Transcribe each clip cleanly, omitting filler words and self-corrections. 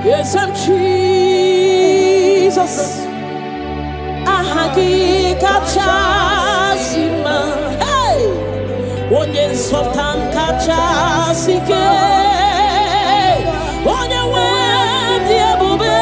Yes, I'm Jesus. Ahagi kachasima. Hey, onye sultan kachasike. Onye wedi ebube.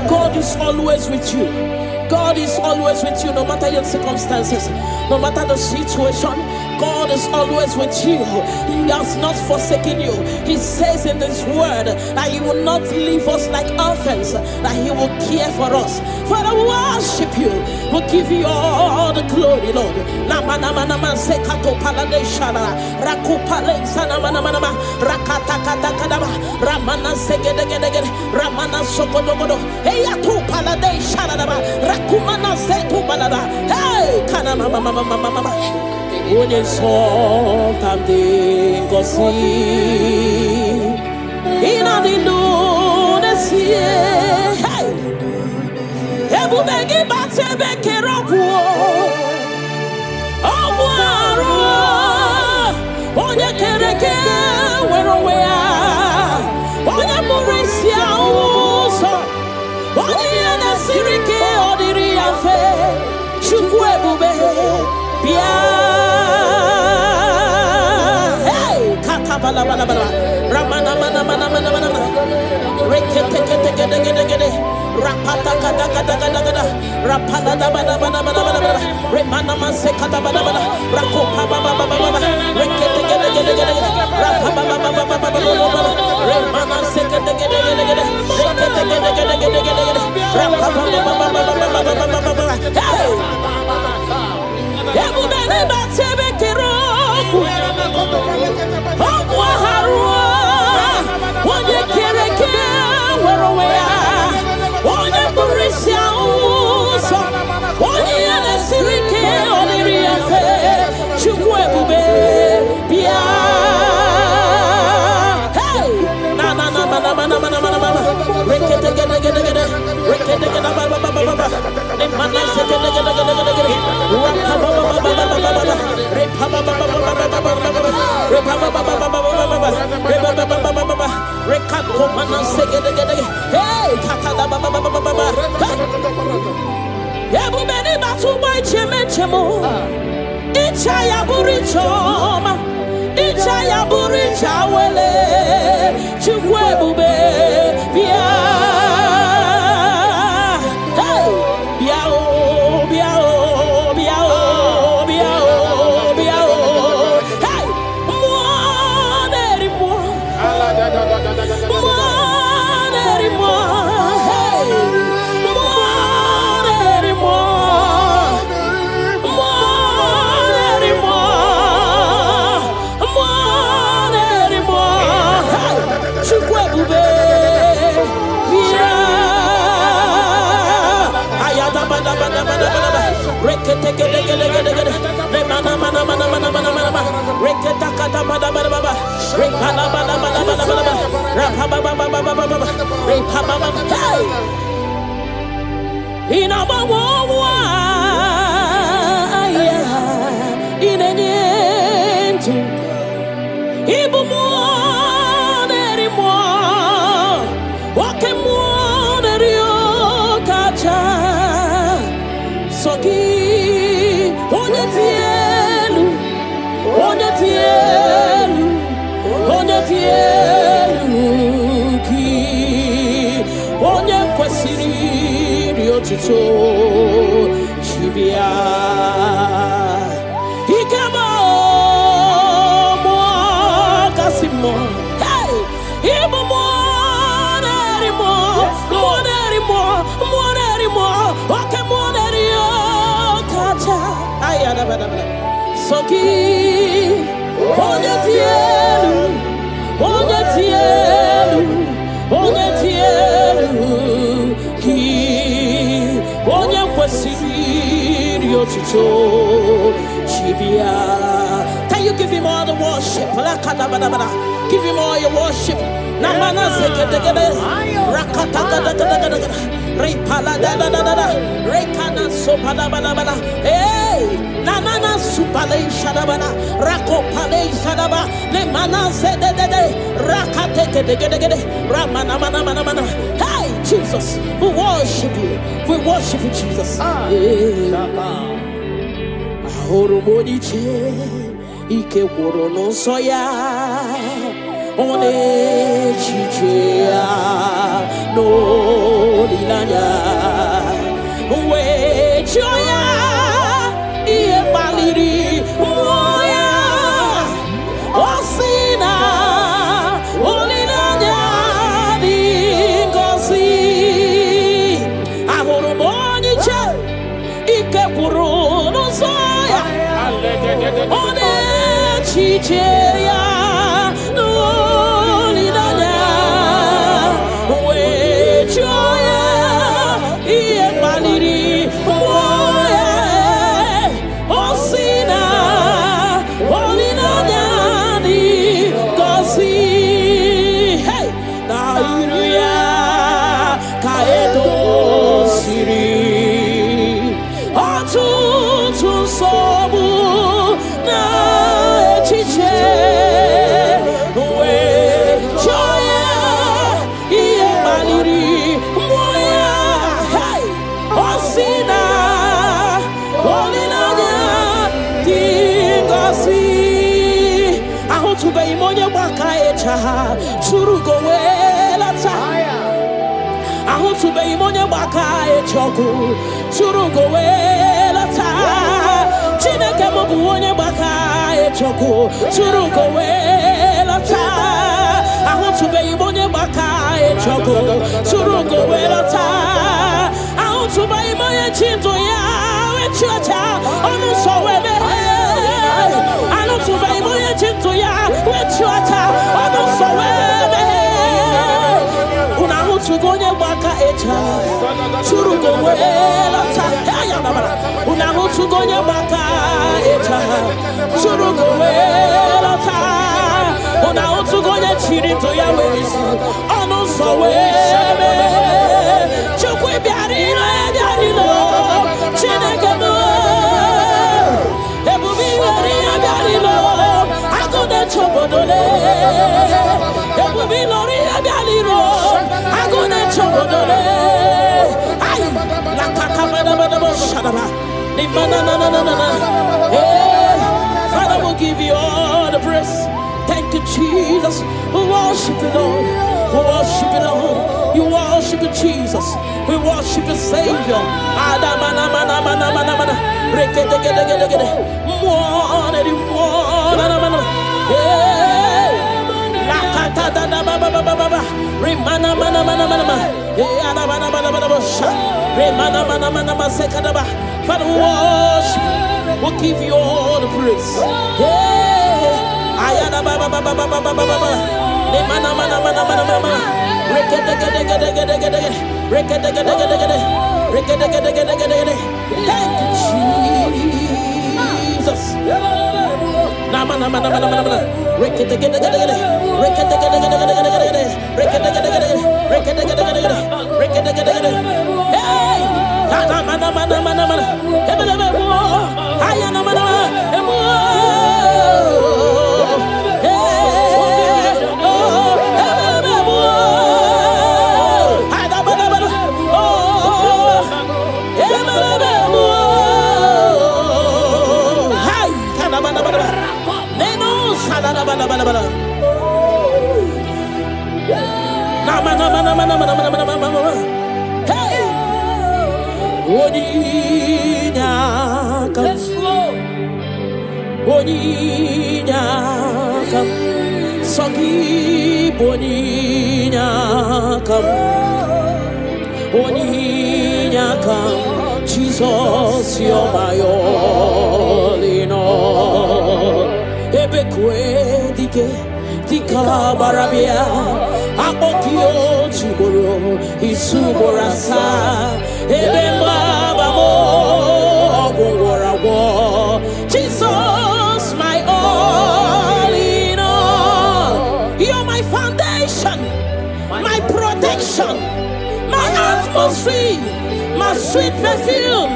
God is always with you. God is always with you, no matter your circumstances, no matter the situation. God is always with you. He has not forsaken you. He says in His word that He will not leave us like orphans, that He will care for us. Father, we worship you. We'll give you all the glory, Lord. Onye something gosi ina dindu nesie hey ebu begi batebe keroku ogwaro onye kereke werowea onye murisia uso onye na sirike odiri afe chukwu ebube bia Ramana mana mana mana mana rekete kete kete kete kete rapata kata kata kata kata rapata da bada bada bada bada remana manse kata bada bada rakopa baba baba baba rekete kete kete kete rapapa baba baba baba remana se kete kete kete kete rekete kete kete kete kete rapapa baba baba baba baba hey ebu bene batebe kero onye kereke werowea onye burisia uso onye nesirike oniri afe chukwu ebube bia hey na na na mana mana mana mana mana rekete gede gede gede rekete gede baba baba baba ne mana se gede gede gede gede rapa baba baba baba baba repa baba baba baba baba repa baba baba baba repa baba baba baba rekako mana se gede gede hey kaka baba baba baba ebu beni batu boy cheme chemo icha ya burichoma icha ya buricha wele chukwu ebube bia hey bia o bia o bia o bia o bia o hey Soki, onye tutu chibia ikemo mo kasimo hey ibo mo nerimo okay mo nerio kacha ayada bada soki onye tielu ki onye kwesiri otuto chibia. Can you give him all the worship? Give him all your worship. Namana sekedegede rakata repala da rekana sopada bana hey nanana supale shadabana rakopale shadaba le mana zedede rakate kedegede ramana mana. Hey Jesus, we worship you Jesus. Ahoro moniche ike woro no soya one chichia no lilanya we joya iye baliri moya osina olilanya dingosi ahoro moniche ike woro no soya one chichia Churugo welata ahutube imonya baka echoku churugo welata chineke mobu onye baka echoku churugo welata ahutube imonya baka echoku churugo welata ahutube imonya chinto ya wechocha onu sowebe ahutube imonya chinto ya wechocha onu sowebe Unahutugonye baka echa churugo welata unahutugonye baka echa churugo welata unahutugonye chirito ya wezi onu sowebe chukwi biarino chineke mo ebubi wari biarino agode chobodole ebubi lori biarino agone chobodole ay la kakabada shadaba ni manana Father will give you all the praise. Thank you Jesus. We worship you Lord. We worship you Lord. You worship you Jesus. We worship you Savior. Adamana mana rekete Remana Father, we worship. We'll give you all the praise. Ayana baba. Thank you, Jesus. Oninyakam. Yes, Lord. Oninyakam. Sogi Boninyakam. Oninyakam. Jesus, you're my all in all. Ebekwe dike dika barabia. Abokio chiboro isuborasa. Ebemba babo ogorawo. Jesus, my all in all. You're my foundation, my protection, my atmosphere, my sweet perfume.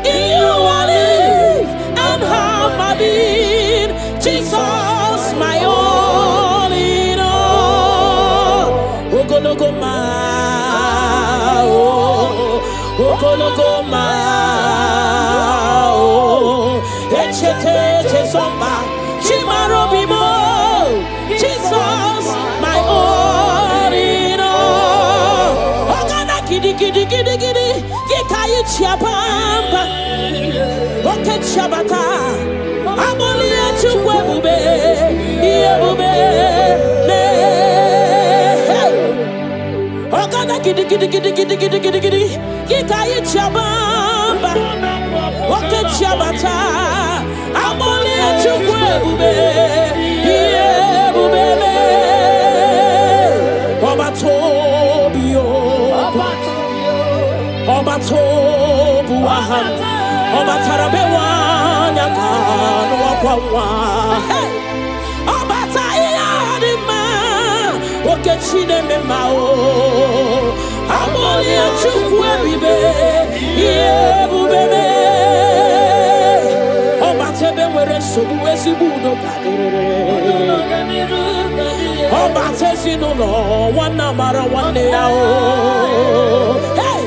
In you I live and have my being. Jesus, my all in all. Lokogoma, Lokogoma, Echete Chesomba, Chimarobimo. Jesus, my all in all. Ogana kidi kidi kidi kidi, Gikayi Chiapamba, Oke Chabata, Abolia Chukwebube, Yebube, Ogana kidi kidi kidi kidi kidi kidi kidi, Gikayi Chabamba, Oke Chabata, Abolia Chukwebube, Yebube, Obatobio, Obatobu Aham, Obatarabewa, Yakan, Wapawa, Obatayadima, Okechine Memao, Amolia Chukwebe, Yebube, Obatebe were Subuesi Budo, Obatesino, one number one day. Hey!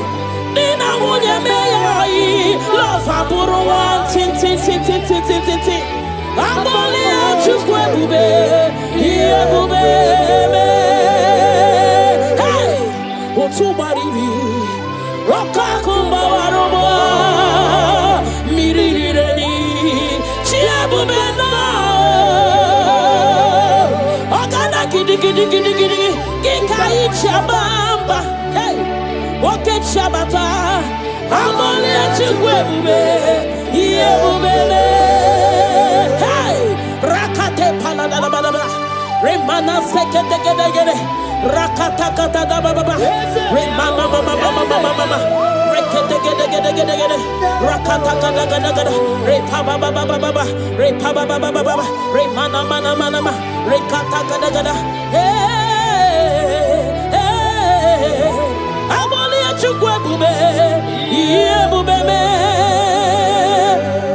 Nina Munya May, love Aburo one, tin. Amolia Chukwebe, Yebube. Hey! Otubari, Rokakumba Warobo, Mirireni, Chiabumena, Ogana Kidi, Gikai Chabamba, hey! Oke Chabata, Amolia Chukwebe, Yebube, hey! Rakate Paladababa, Remana Sekete, Rakata Baba, Remana Mama, Rekete, Rakata Repaba, Remana Mana, Rekata, hey, Amolia Chukwebe, Yebube,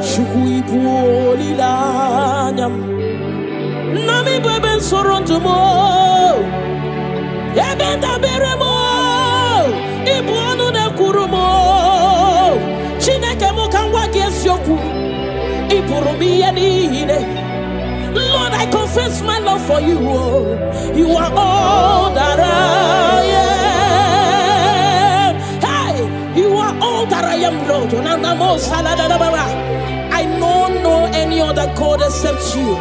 Chukwipulilanyam, Nami Beben Sorontumo, Ebenda Beremo, Ibuanu de Kurumo, Chineke Mokangwa Gesyoku, Ipurumi Yanine. Lord, I confess my love for you. You are all that I am. Hey, you are all that I am, Lord. I don't know any other God except you.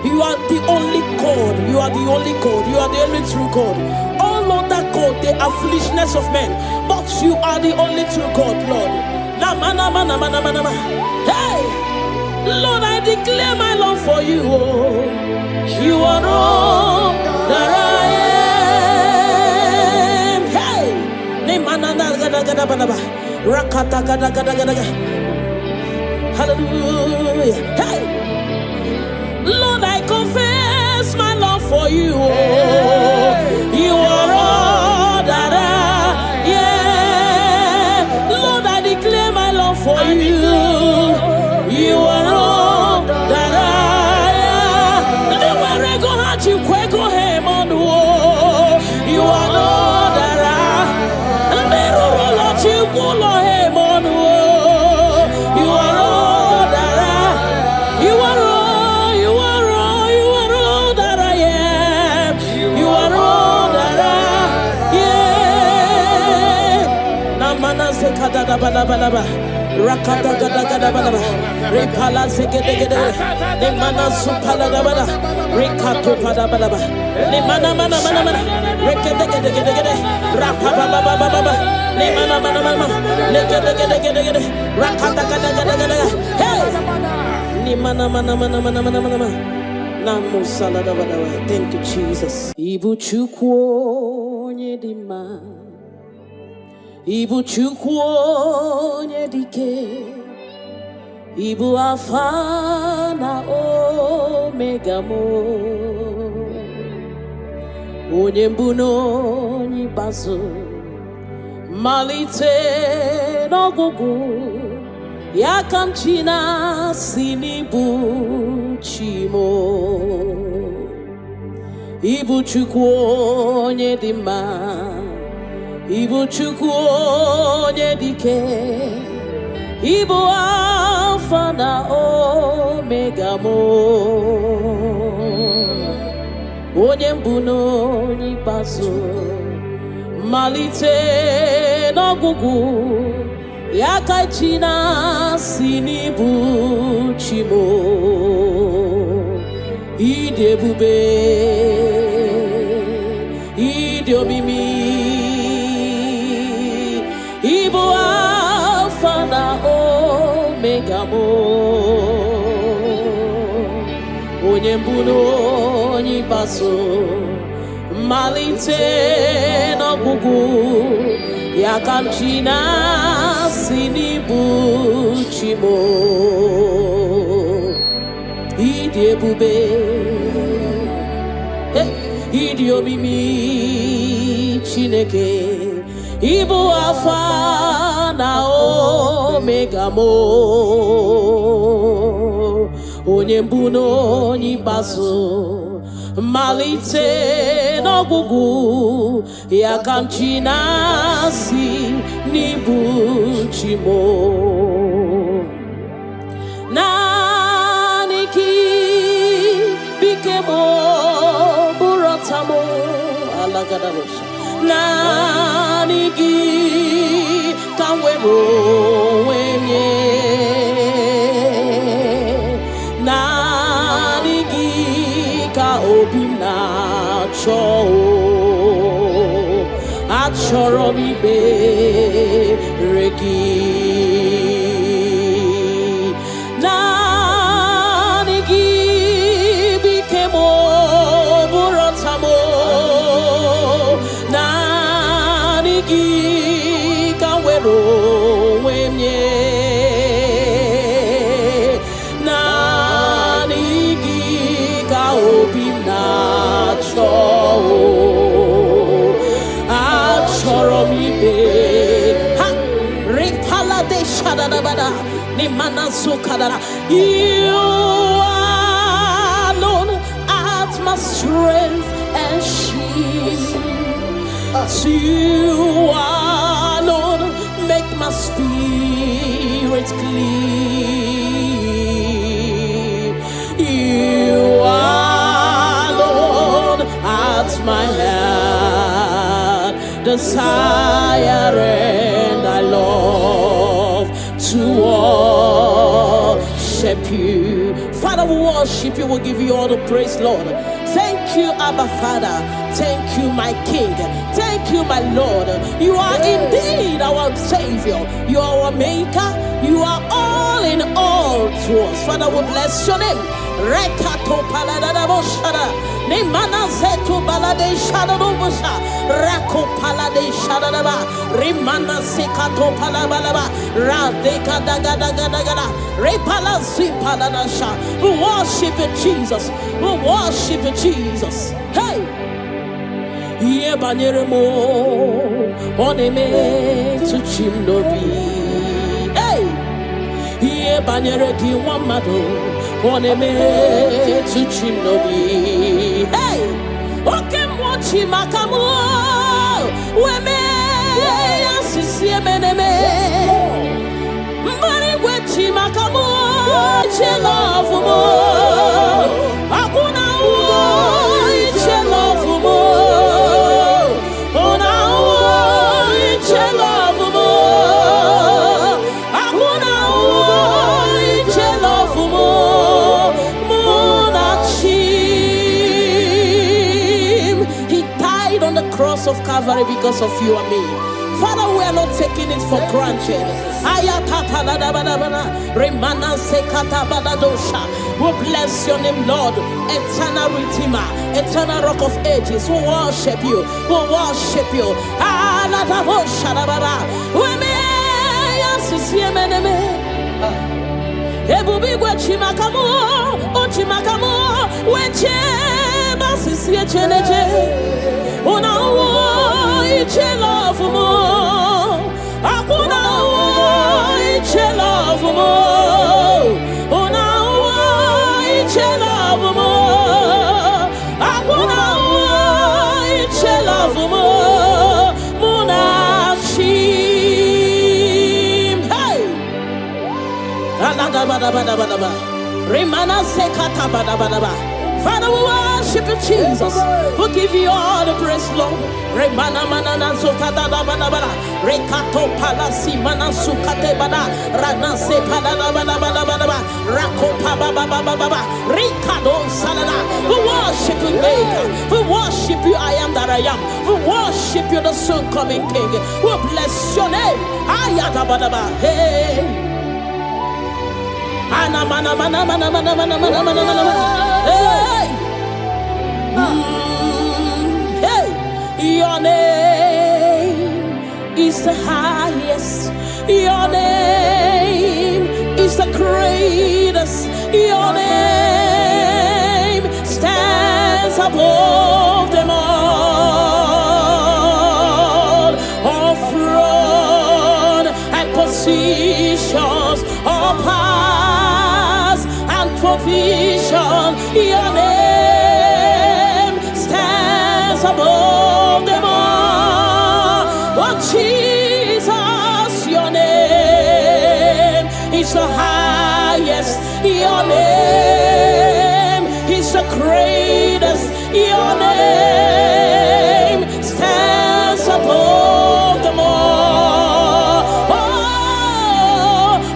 You are the only God. You are the only God. You are the only true God. All other God, they are foolishness of men. But you are the only true God, Lord. Hey, Lord, I declare my love for you. You are all that I am. Hey, hallelujah. Hey, Lord, I confess my love for you. You are all that I am. Lord, I declare my love for you. You are all that I am. Nowhere go hard you kweko him on the wall. You are all that I am. Never let you go him on the wall. You are all that I am. kata gada gada bada. Repala zegede gede. Ne mana supala da bada. Rekato pada bada bada. Ne mana mana mana mana. Rekede gede gede gede. Rapa baba baba baba. Ne mana mana mana. Ne gede gede gede gede. Rakata gada gada gada. Hey. Ne mana mana mana mana mana mana. Namo salada bada. Thank you, Jesus. Ibu chukwu nyedima. Ibu chukwu nyedike. Ibu Alpha na Omega mo. Onye mbụ n'onye ikpeazụ, malite n'ọgwụgwụ, ya ka m chi na-asị n'ịbụ chi mo. Ịbụ Chukwu onye dị mma, ịbụ Chukwu onye dị ike, ịbụ Alpha na Omega mo. Onye mbụ n'onye ikpeazụ, malite n'ọgwụgwụ, ya ka chi na-asị n'ịbụ chi mo. Ịdị ebube, ịdị omimi, ịbụ Alpha na Omega mo. Onye mbụ n'onye ikpeazụ, malite n'ọgwụgwụ, ya ka m chi na-asị n'ịbụ chi mo. Ịdị ebube, ịdị omimi Chineke, ịbụ Alpha na Omega mo. Onye mbụ n'onye ikpeazụ, malite n'ọgwụgwụ, ya ka m chi na-asị n'ịbụ chi mo. Naanị gị bike mo bụrụ ọta mo alagadabosha. Naanị gị ka m were onwe nye. Naanị gị ka obi m na-achọ. Achọrọ m ikpere gị. Naanị gị bike mo bụrụ ọta mo. Naanị gị ka m were onwe m nye. Naanị gị ka obi m na-achọ. Achọrọ m ikpe. Ha! Repala de shadadabada. Nimana sukadara. You alone art my strength and shield. You alone make my spirit clean. You alone art my heart desire, and I love to worship you. Father, we worship you. We'll give you all the praise, Lord. Thank you, Abba Father. Thank you, my King. Thank you, my Lord. You are indeed our Savior. You are our Maker. You are all in all to us. Father, we bless your name. Rekato paladadaboshada. Nemana zetu balade shadadobosha. Rako palade shadadaba. Rimana sekato palabalaba. Radeka dagadagada. Repala zipaladasha. We worship you, Jesus. We worship you, Jesus. Hey! Ye banyere mo oneme tuchim nobi. Hey! Ye banyere ki wamado oneme tuchim nobi. Hey! Oke mwachi makamu weme yasisi emeneme. Mbari wechi makamu chelofu mo. Akuna uo chelofu mo. Ona uo chelofu mo. Akuna uo cross of Calvary because of you and me. Father, we are not taking it for granted. We bless your name, Lord. Eternal Redeemer, eternal Rock of Ages. We worship you. We worship you. Ebubigwe chimakamu, ochimakamu, weche basisi echeneche. Una uo iche love mo, akuna uo iche love mo. Una uo iche love mo, akuna uo iche love mo. Remana sekata bada bada ba. Father, we worship you, Jesus. We give you all the praise, Lord. Remana manana sokata bada bada. Rekato palasi mana sukate bada. Rana se bada bada bada bada. Rako pa baba baba baba. Rikado salala. We worship you, Maker. We worship you, I am that I am. We worship you, the soon coming King. We bless your name. Ayata bada ba. Hey. Hey, your name is the highest. Your name is the greatest. Your name stands above them all. All throne and positions, all powers and provision. Your name stands above them all. Oh Jesus, your name is the highest. Your name is the greatest. Your name stands above them all.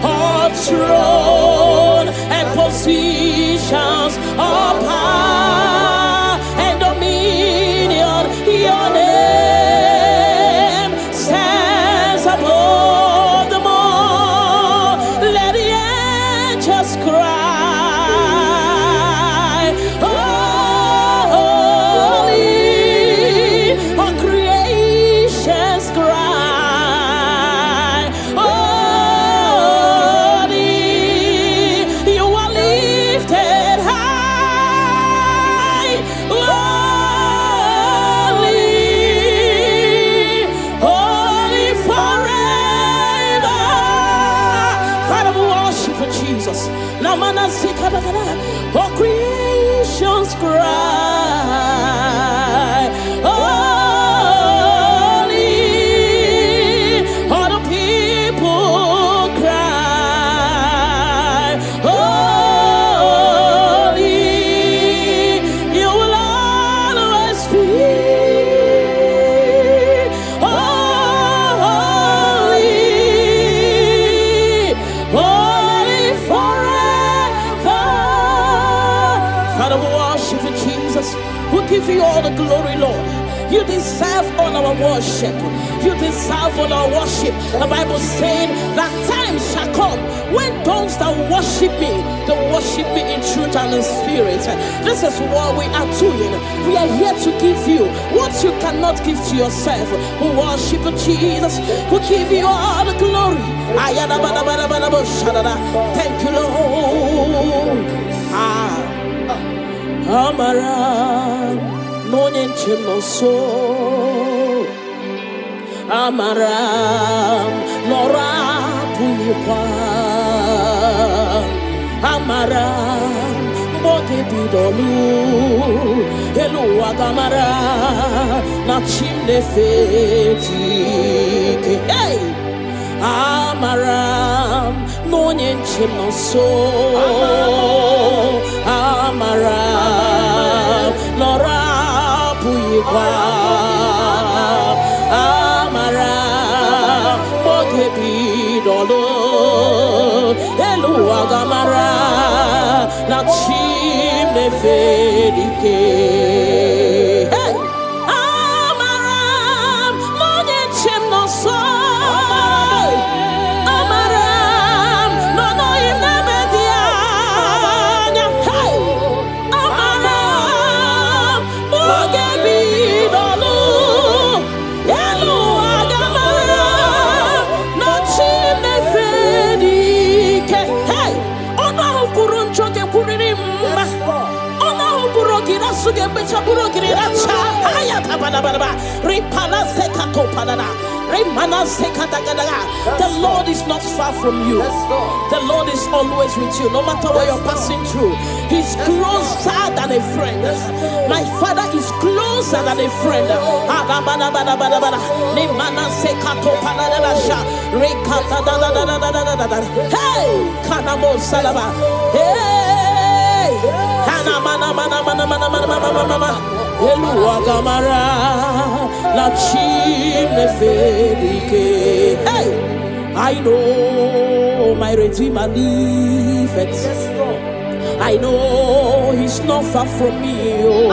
All throne and positions, all power and dominion. Your name stands above them all. Let the angels cry, holy. All creations cry, holy. You are lifted high, holy, holy forever. Father, we worship you, Jesus. Namana sikadagada. All creations cry, holy. All the people cry, holy. You will always be holy, holy forever. Father, we worship you, Jesus. We give you all the glory, Lord. You deserve all our worship. You deserve all our worship. The Bible said that time shall come when those that worship me, they worship me in truth and in spirit. This is what we are doing. We are here to give you what you cannot give to yourself. We worship you, Jesus. We give you all the glory. Thank you, Lord. Amara, Monie Chimoso. Amara, Nora Puyupa. Amara, Bote Bidolu. Hello, Agamara, Nachimne Feti. Hey! Amaram, Monie Chimoso. Amaram, Nora Puyupa. Amaram, Bote Bidolu. Hello, Agamara, Nachimne Feti. Hey! Amaram. The Lord is not far from you. The Lord is always with you, no matter what you're passing through. He's closer than a friend. My Father is closer than a friend. Hey, Kanamo Salaba. Hey, Eluagamara, la chine fedike. Hey, I know my Redeemer liveth. I know He's not far from me. Oh,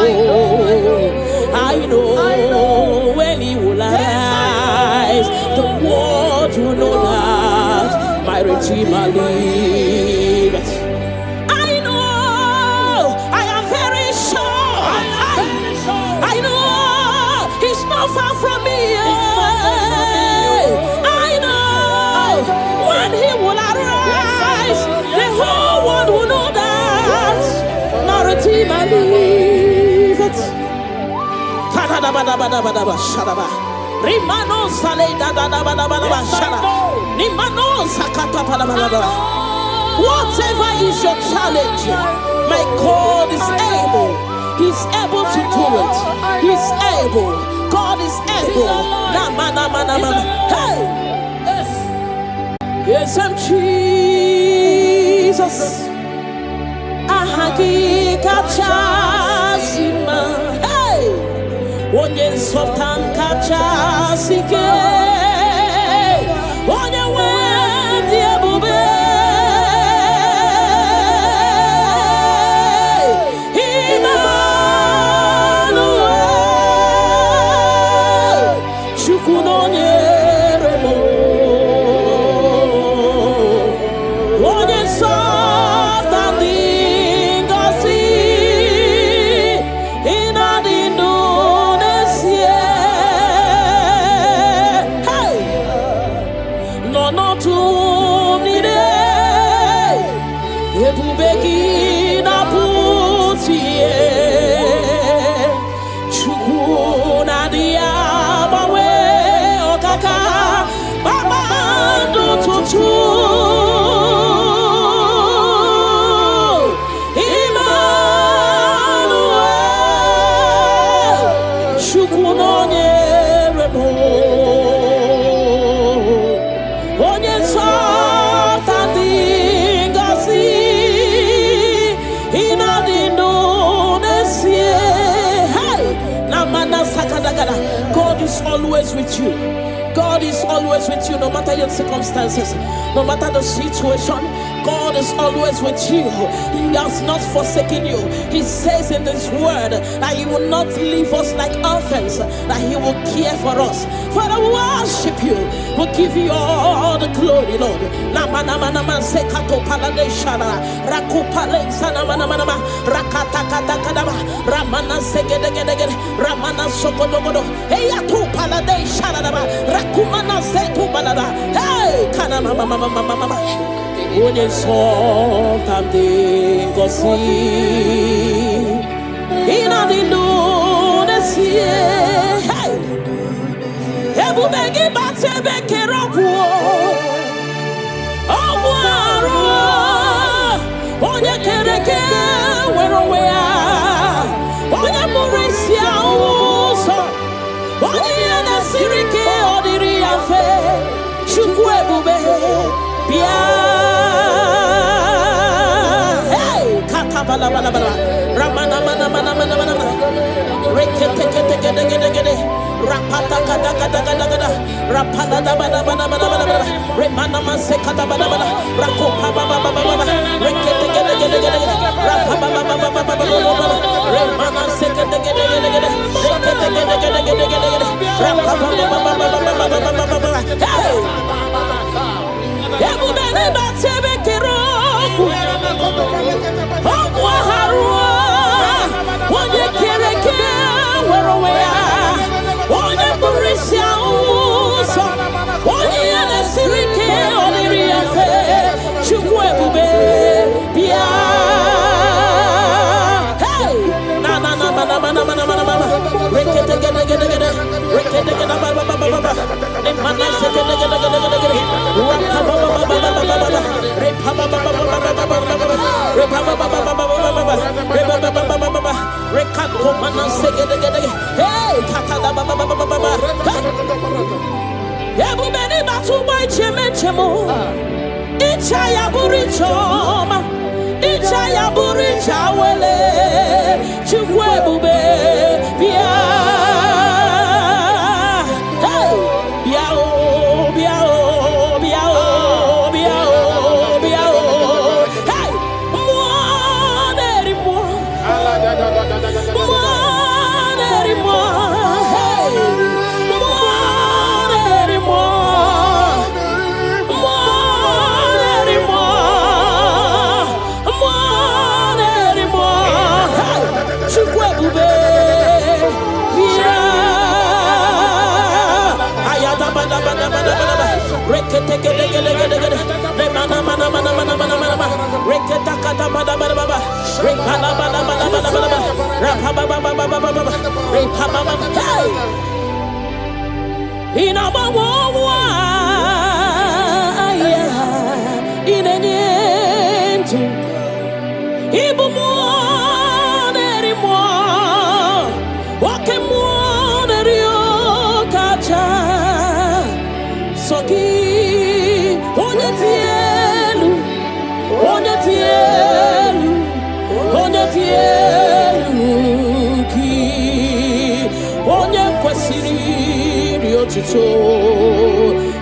I know when He will arise, the world will know that my Redeemer liveth. Far from me, I know when He will arise, the whole world will know that my Redeemer liveth. Whatever is your challenge, my God is able. He's able to do it. He's able. God is able. Hey! Yes, I'm Jesus. Ahagika chasima. Hey! Onye softan kachasike. Onye wendi ebube. God is always with you. God is always with you, no matter your circumstances, no matter the situation. God is always with you. He has not forsaken you. He says in His word that He will not leave us like orphans, that He will care for us. Father, we worship you. We'll give you all the glory, Lord. Onye something gosi ina dindu nesie hey ebu begi bate bekerobu obwaro onye kereke werowea onye murisia uso onye nasirike odiri afe chukwu ebube bia bala bala bala ramana mana mana mana mana rekete kete kete kete kete rapata kata kata kata kata rapala da bala bala bala bala remana mase kata bala bala rakopa baba baba baba rekete kete kete kete rapapa baba baba baba remana se kete kete kete kete rekete kete kete kete kete rapapa baba baba baba baba hey ebu bene batebe kero onye kereke werowea onye burisia uso onye yanesirike oliri afe chukwu ebube bia hey na na na na na ayaburi chawele chukwebube bia hey biao biao biao biao biao hey mo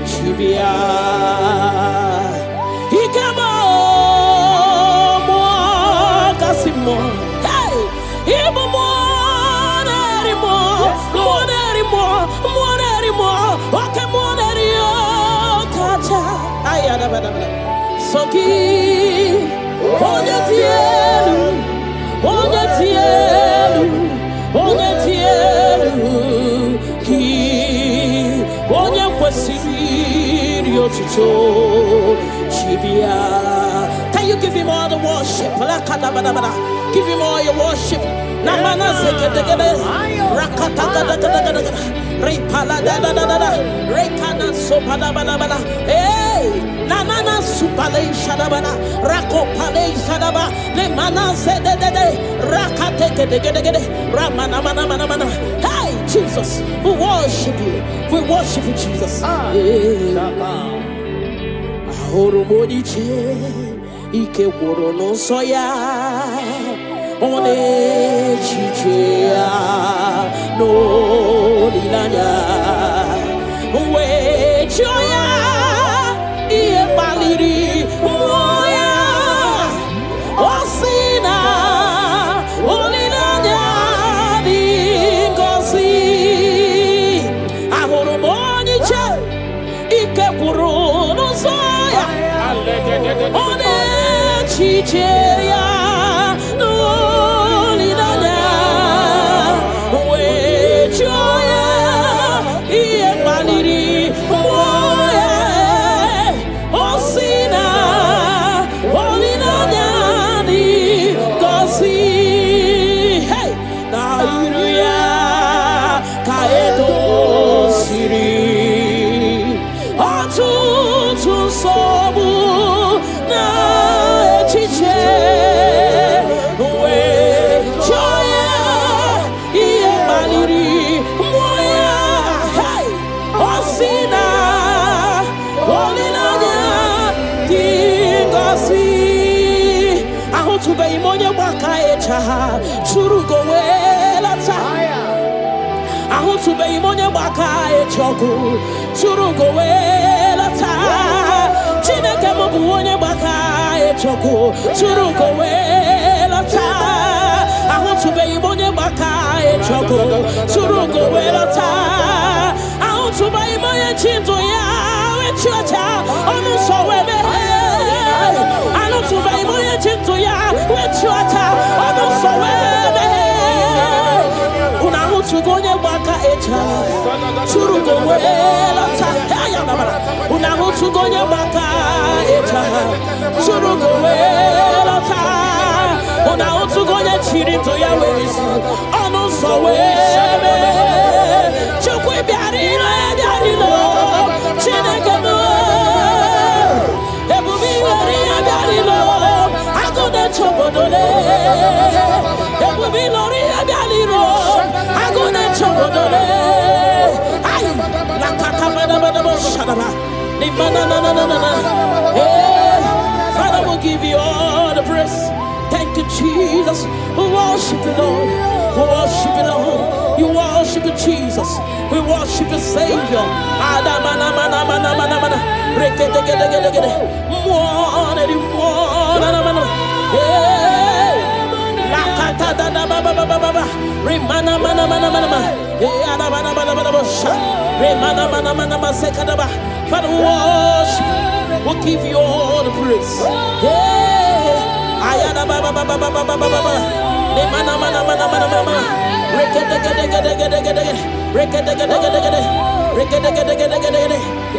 Chibia Ikamo mo kasimo hey ibo mo okay mo rio kacha ayada bada soki onye tielu ki onye kwesiri otuto chibia. Can you give him all the worship? Give him all your worship. Namana sekete rakata repala da rekana sopada bala hey nanana supale shadabana rako pale shadaba le mana sede rakate gede ramana mana hey Jesus, we worship you Jesus. Ahoro moniche ike woro no soya one chichea no lilanya we joya iye baliri moya osina olilanya dingosi ahoro moniche ike woro no soya one chichea Churugo welata ahutube imonye baka echoku churugo welata chineke mobu onye baka echoku churugo welata ahutube imonye baka echoku churugo welata ahutube imonye chinto ya wechocha onu sowebe ahutube imonye chinto ya wechocha onu sowebe unahutugonye baka echa churugo welata unahutugonye baka echa churugo welata unahutugonye chirito ya wezi onu sowebe chukwe biarilo chineke mo ebubi wari biarilo agode chobodole ebubi lori biarilo agode chobodole ay la kata shadaba ni mana na Father will give you all the praise. Thank Jesus. We worship you, Lord. We worship you, Lord. You worship you, Jesus. We worship you, Savior. Father, we worship. We'll give you all the praise.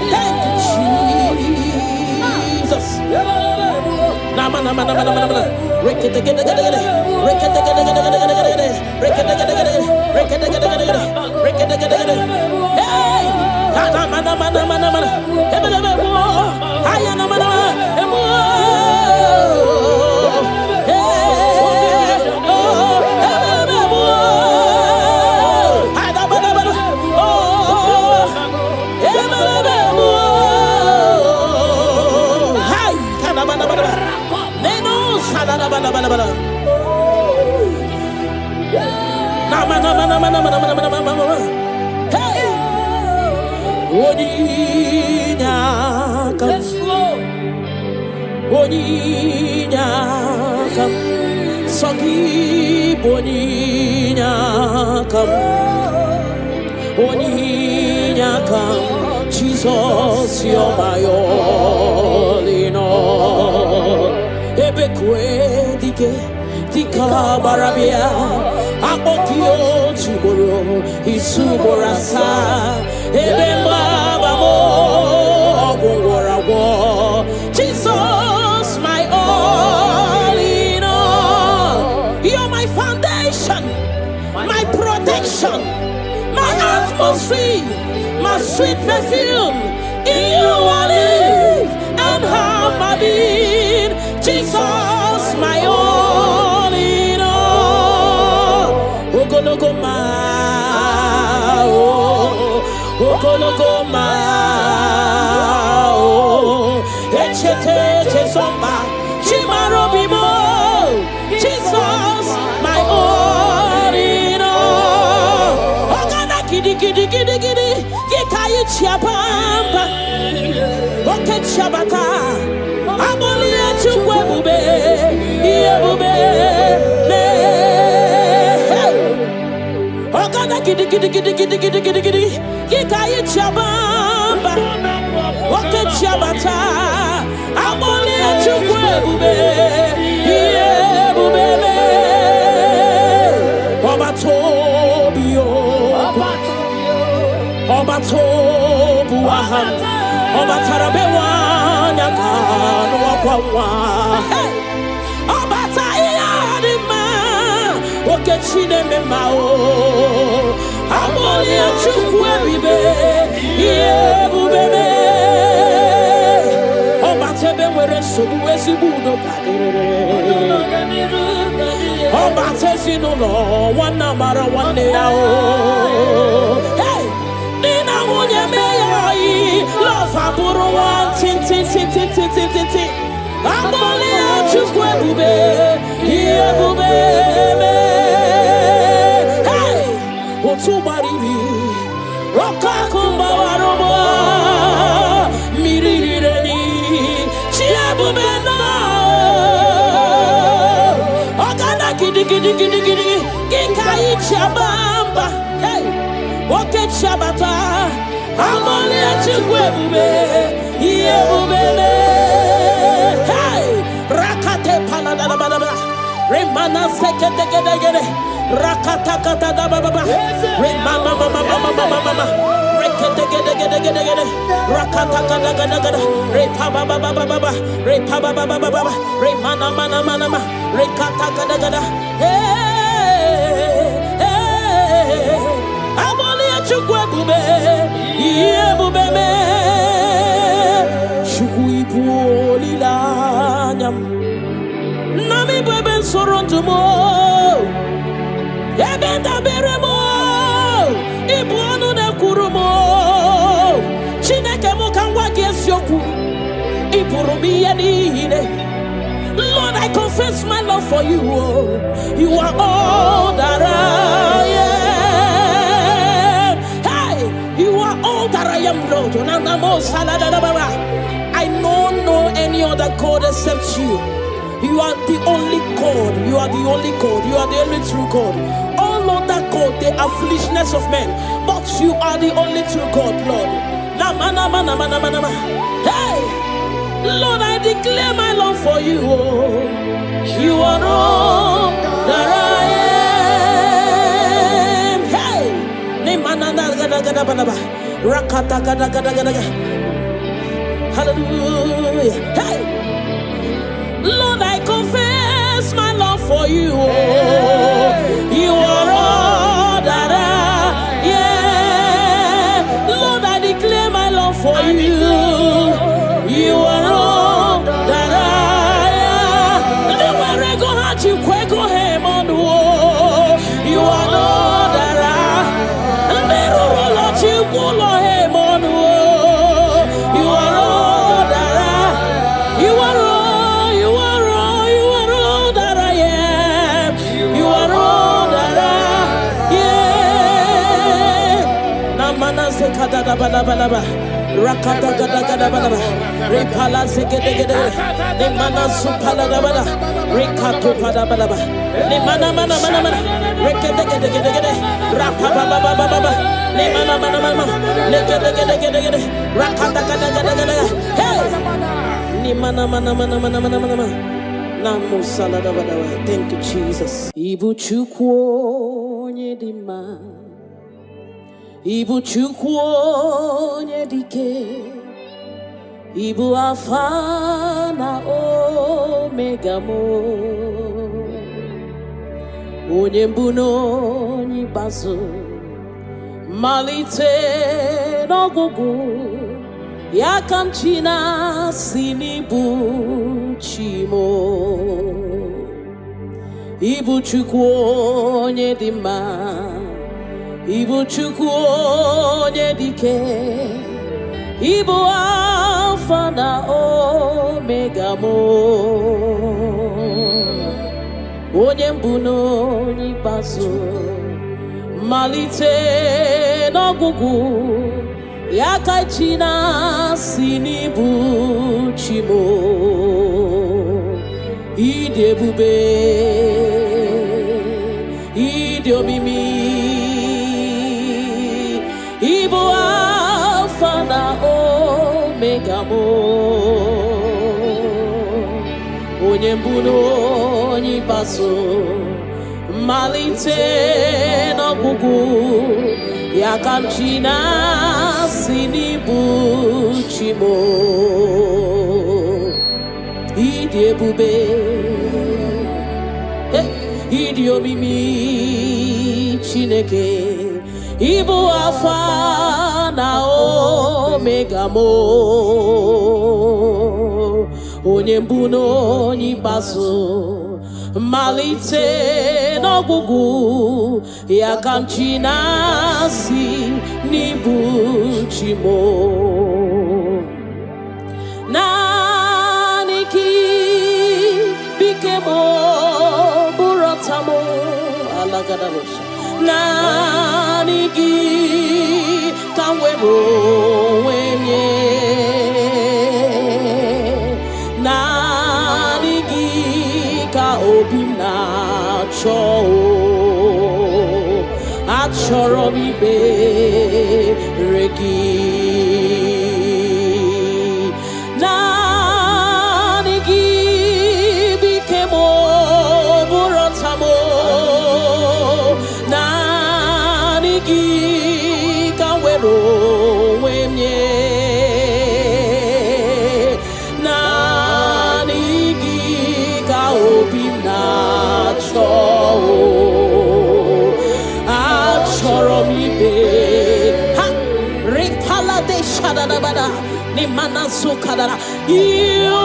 Thank you, Jesus. Jesus, you're my all in all. Tika barabia, akokio chiboro, isuborasa, ebemabamo, ogorawo. Jesus, my all in all. You're my foundation, my protection, my atmosphere, my sweet perfume. In you I live and have my being. Jesus, my all in all. Lokogoma, Lokogoma, Echete Chesomba, Chimarobimo. Jesus, my all in all. Ogana kidi kidi kidi kidi, Gikayi Chiapamba, Oke Chabata. Amolia chukwe iebube me. Ogana kidi kidi kidi kidi kidi kidi kidi, Gikayi Chabamba, Oke Chabata. Amolia chukwe iebube me. Obatobio, Obatobuahan, Obatarabewa. Hey, Obatayadima, Okechine Memao, Amolia Chukwebibe, Yebubebe, Obatebe were Subuesibudo, Obatesino, one number one day. Hey, Nina Munyamei, Love Aburo, tin. Amolia Chukwebibe, Yebubebe. Hey, Otubaribi, Rokakumba Waroba, Mirireni, Chiabubena, Ogana Gidi, Gikayi Chabamba, hey, Oke Chabata, Amolia Chukwebibe, Yebubebe. Hey, Rakate Paladababa, Remana Sekete, Rakatakata Baba, Remama Mama, Rekete, Rakatakata, Repaba Baba, Remana Mana, Rekatakata. Hey, Amolia Chukwebibe, Yebubebe. Nami beben sorontumo, ebenda beremo, ibuanu ne kurumo, chineke mukangwa gesyoku, ipurumi yenine. Lord, I confess my love love for you. You are all that I am. Hey, you are all that I am, Lord. I don't know any other God except you. You are the only God. You are the only God. You are the only true God. All other God, they are foolishness of men. But you are the only true God, Lord. Hey, Lord, I declare my love for you. You are all that I am. Hey, hallelujah. Hey, Lord, I confess my love for you. You are all that I am. Lord, I declare my love for you. You are all that I am. You are all that I am. You are all that I am. You are all that I am. You are all that I am. Namana sekada balaba. Rakata gada gada balaba. Repala sekede gede. Nemana supala balaba. Rekato pada balaba. Nemana mana mana mana. Rekede gede gede gede. Rapapa baba baba. Nemana mana mana. Lekede gede gede gede. Rakata gada gada gada. Hey. Nemana mana mana mana mana mana. Namu salada balaba. Thank you, Jesus. Ibu chukwo nyedima. Ibu chukwu onye dike, Ibu Alpha na Omega mo, onye mbụ na onye ikpeazụ, malite n'ọgwụgwụ, ya ka m chi na-asị n'ibu chi mo. Ibu chukwu onye dị mma, Ibu chukwu onye dike, Ibu Alpha na Omega mo, onye mbụ na onye ikpeazụ, malite n'ọgwụgwụ, ya ka chi na-asị n'ibu chi mo. Ịdị ebube, ịdị omimi, Ibu Alpha na Omega mo, onye mbụ na onye ikpeazụ, malite n'ọgwụgwụ, ya ka m chi na-asị n'ibu chi mo. Ịdị ebube, ịdị omimi Chineke, Ibu Alpha na Omega mo, onye mbụ na onye ikpeazụ, malite n'ọgwụgwụ, ya ka m chi na-asị n'ibu chi mo. Naanị gị bike mo bụrụ ọta mo alagadabosha. Naanị gị ka m were onwe m nye. Naanị gị ka obi m na-achọ. Achọrọ m ikpere gị. Naanị gị bike m bụrụ ọta m. Naanị gị ka m were onwe m nye. Naanị gị ka obi m na-achọ. Achọrọ m ibe ha ripala de shadadabada ni manasu kadara. You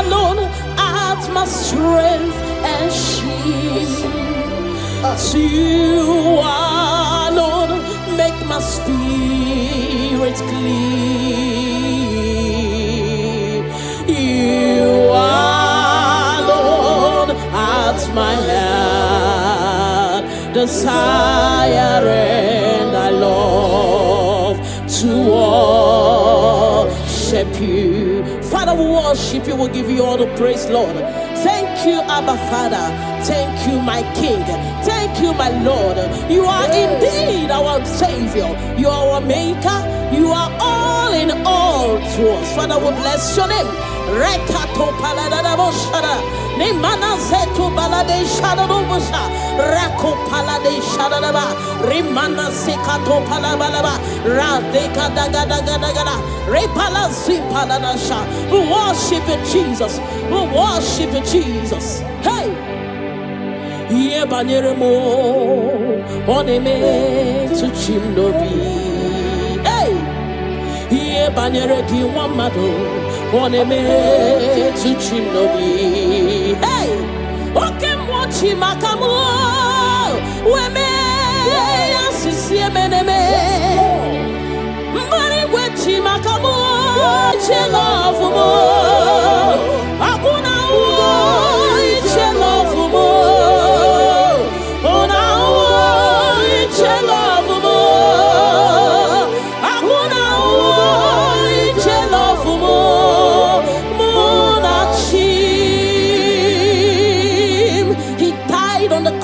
alone art my strength and shield. You alone make my spirit clean. You alone my heart desire, and I love to worship you. Father, we worship you. We'll give you all the praise, Lord. Thank you, Abba Father. Thank you, my King. Thank you, my Lord. You are indeed our Savior. You are our Maker. You are all in all to us. Father, we bless your name. Rekato paladabo shada. Nemana zetu balade shada robusha. Rako palade shada daba. Rimana sekato palabalaba. Radeka daga daga daga. Repala zipaladasha. We worship you, Jesus. We worship you, Jesus. Hey! Ye baniremo oneme to chimnobi. Hey! Ye banere ki wamado oneme to chimnobi. Hey! Oke mochi makamu weme asisi meneme. Mari wechi makamu chelofumo. Akuna chelofumo.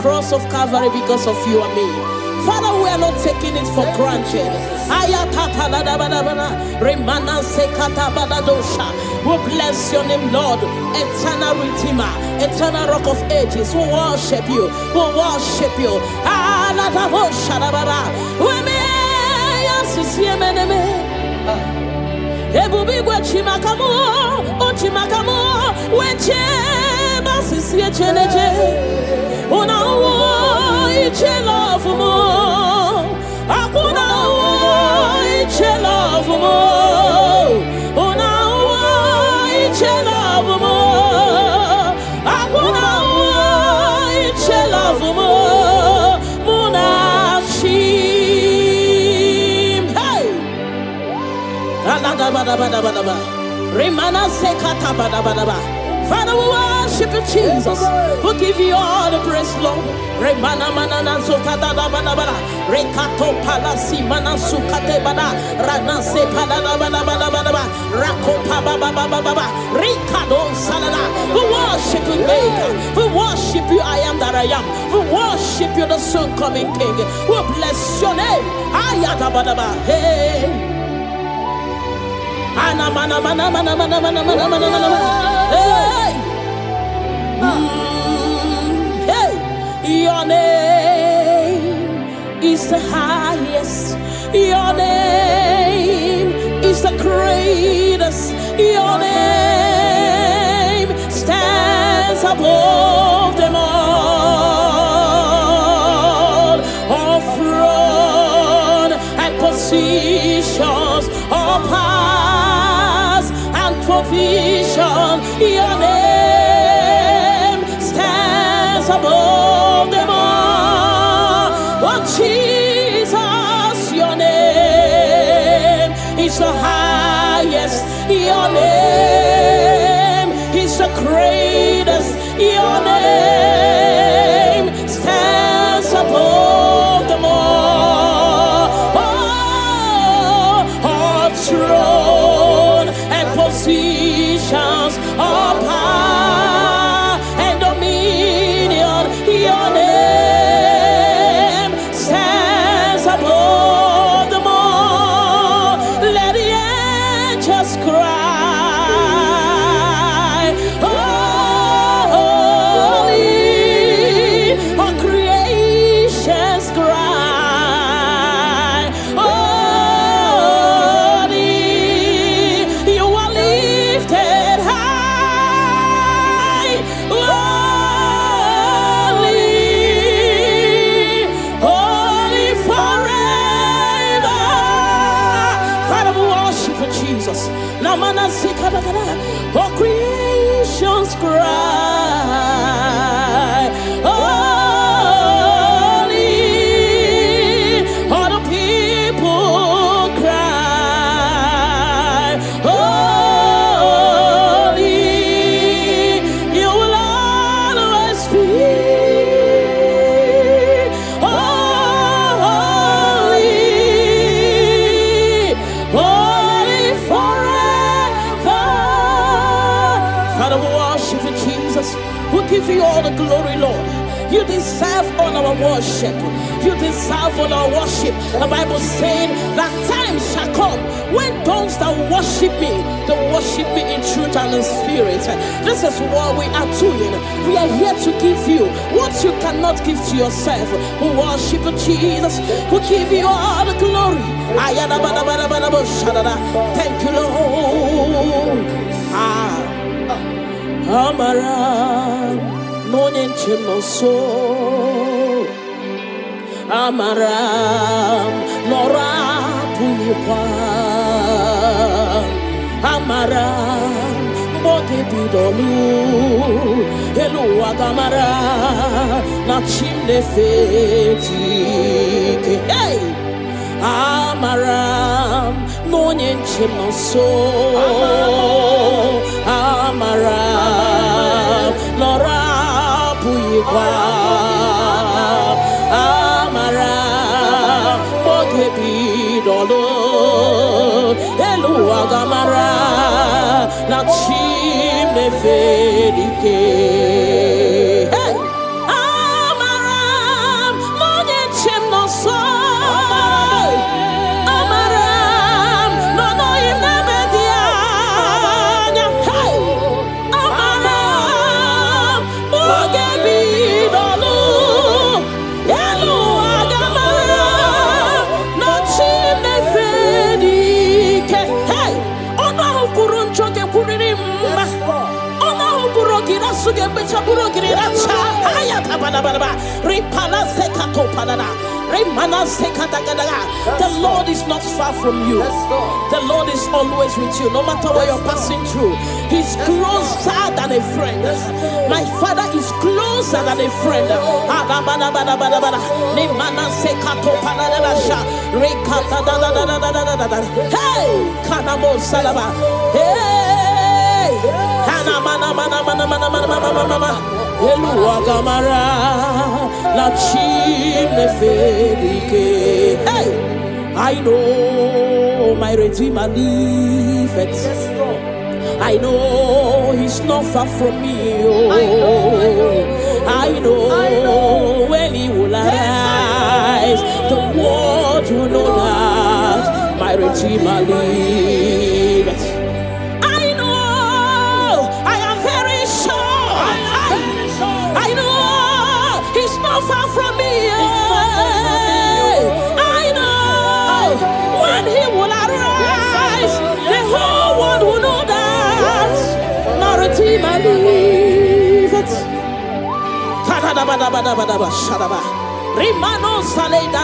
Cross of Calvary because of you and me. Father, we are not taking it for granted. We bless your name, Lord. Eternal Redeemer, eternal Rock of Ages. We worship you. We worship you. Una iche love mo, akuna iche love mo. Una iche love mo, akuna iche love mo. Muna chim, hey. Alada bada bada bada bada. Remana sekata bada bada bada. Father, we worship you, Jesus. We give you all the praise, Lord. Remana manana zokata da bana bana. Rekato palasi mana sukate bana. Rana se palana bana bana bana bana. Rako pa ba ba ba ba ba ba. Rikado salana. We worship you, Maker. We worship you, I am that I am. We worship you, the soon coming King. We bless your name. Ayata bana bana. Hey. Ana mana mana mana mana mana mana mana mana. Hey, hey, your name is the highest. Your name is the greatest. Your name stands above them all. All throne and positions, all powers and provision. Your name stands above them all. Oh Jesus, your name is the highest. Your name is the greatest. Your name stands above them all. Oh, all throne and positions, all power and dominion. Your name stands above them all. Let the angels cry. We give you all the glory, Lord. You deserve all our worship. You deserve all our worship. The Bible saying that time shall come when those that worship me, they worship me in truth and in spirit. This is what we are doing. We are here to give you what you cannot give to yourself. We worship Jesus. We give you all the glory. Thank you, Lord. Amara no nyenchemo so Amara nora puyipa Amara boge bidolu Elu agamara na chimne feti Hey Amara no nyenchemo so Amara Nora Puyipa Amara Bogebi Dolo Elu Agamara Na Chime Fedike Hey Amara Monye Chem no so Amara No no Imebedia Hey Amara Bogebi Dolo Elu Agamara Na Chime Fedike Hey Ona Kurun Choke Kuririmba Ona Burogira Suge Becha Burogira Haya Tabanaba Ripala Sekato Panana Remana Sekatagadaga. The Lord is not far from you. The Lord is always with you, no matter what you're passing through. He's closer than a friend. My Father is closer than a friend. Remana Sekato Panana Rekata. Hey, Kanamo Salaba. Hey, Hana Mana. Eluagamara la chime fedike. Hey, I know my Redeemer liveth. I know He's not far from me. Oh, I know when He will arise, the world will know that my Redeemer liveth. I know, I am very sure. I know He's not far from me. I know when He will arise, the whole world will know that my Redeemer liveth. Rimano sale da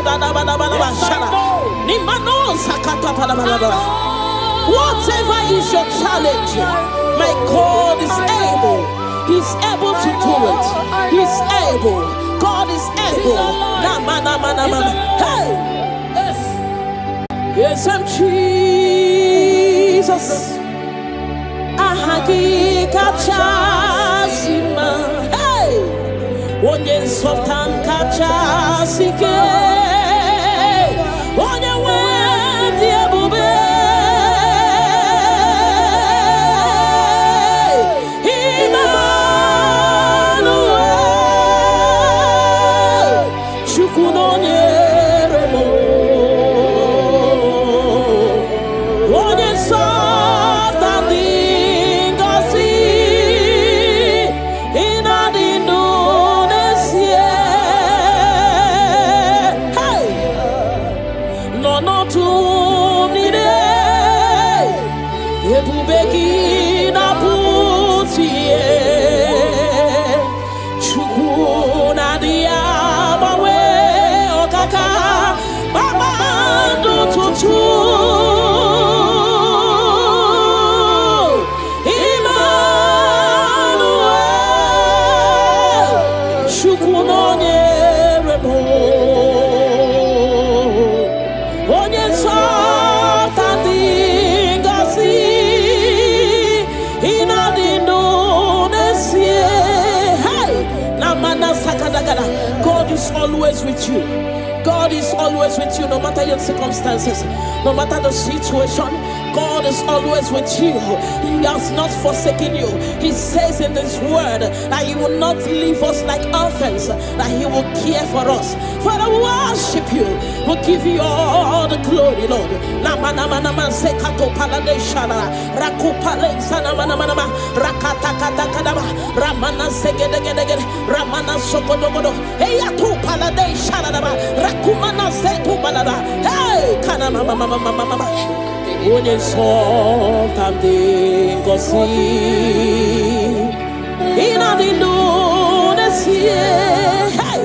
Nimano sakata. Whatever is your challenge, my God is able. He's able to do it. He's able. God is able. Hey! Yes, I'm Jesus. Ahagi kachasima. Hey! Onye softan kachasike. Onye wendi ebube. is always with you. God is always with you, no matter your circumstances, no matter the situation. God is always with you. He has not forsaken you. He says in His word that He will not leave us like orphans, that He will care for us. Father, we worship you. We'll give you all the glory, Lord. Onye something go see in a lunacy. Hey,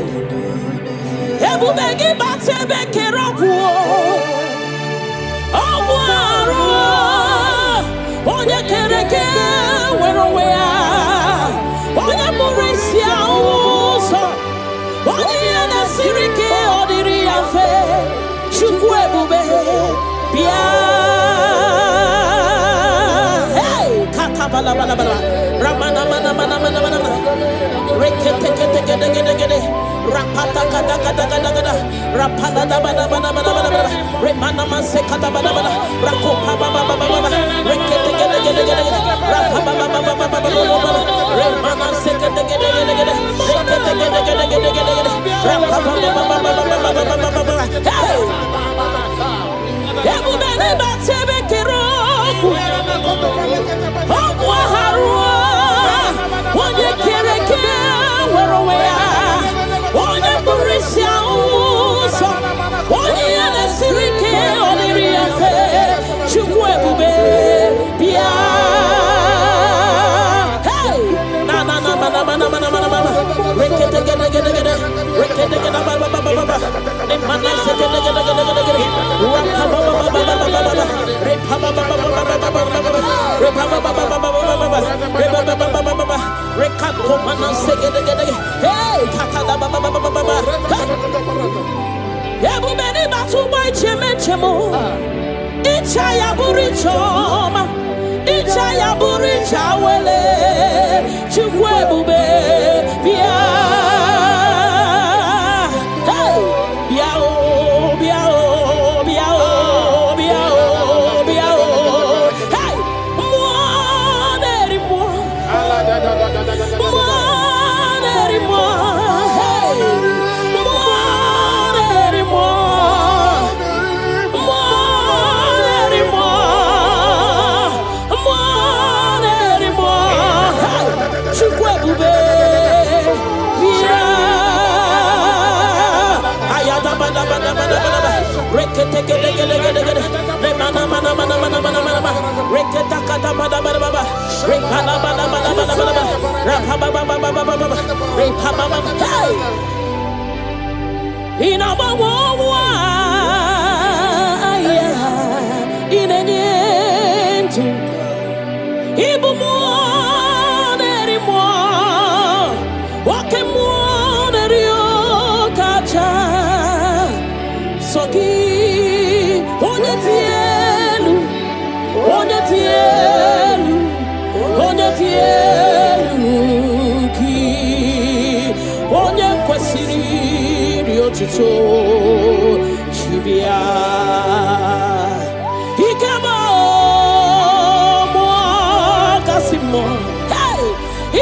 Ebu begi bate beke rapu. Obuaro, onye kereke weroya, onye murisia uso, onye na sirike odiri afe, chukwu ebube bia. Ramana mana mana mana mana rekete kete kete kete kete rapata kata kata kata kata rapala da bana bana bana bana remana manse kata bana bana rakopa baba baba baba rekete kete kete kete rapa baba baba baba baba remana se kete kete kete kete rekete kete kete kete kete rapa baba baba baba baba baba hey ebu bene batebe kero onye kereke weroya onye burisia uso onye na-esirike oliri afe chukwu ebube bịa hey na na na mana mana mana mana mana rekete gede gede gede rekete gede ba ba ba ba ba ne mana se gede gede gede gede gede rapa ba ba ba ba ba ba ba repa ba ba ba ba ba ba ba repa ba ba ba ba ba ba repa ba ba ba ba ba rekato mana se gede gede hey kaka da ba ba ba ba ba ebu beni batu boy cheme chemo icha ya buri choma icha ya buri chawele chukwu ebube bia hey bia o bia o bia o bia o bia o hey mo neri mo hey mo neri mo rekete gede gede gede gede mana mana mana mana mana mana rekete kata mana mana mana rekana mana mana mana mana rapa baba baba baba baba repa baba hey ina bawa ya ina nyentu ibu mo neri mo wake mo neri o kacha soki onye tielu ki onye kwesiri riotuto chibia ikema mo kasimo hey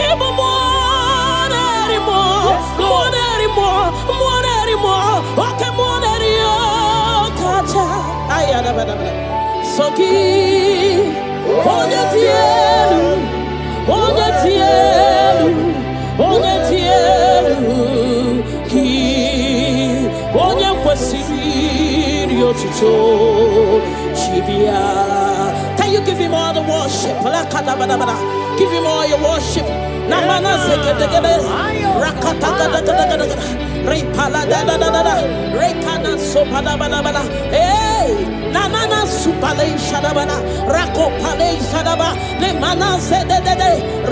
ibu mo neri mo okay mo neri kacha ayada bada soki onye tielu ki onye kwesiri otuto chibia. Can you give Him all the worship? Give Him all your worship. Namana sekete rakata gada gada gada repala da da da da rekana sopa da bana bana hey nanana supale shadabana rako pale shadaba le mana se de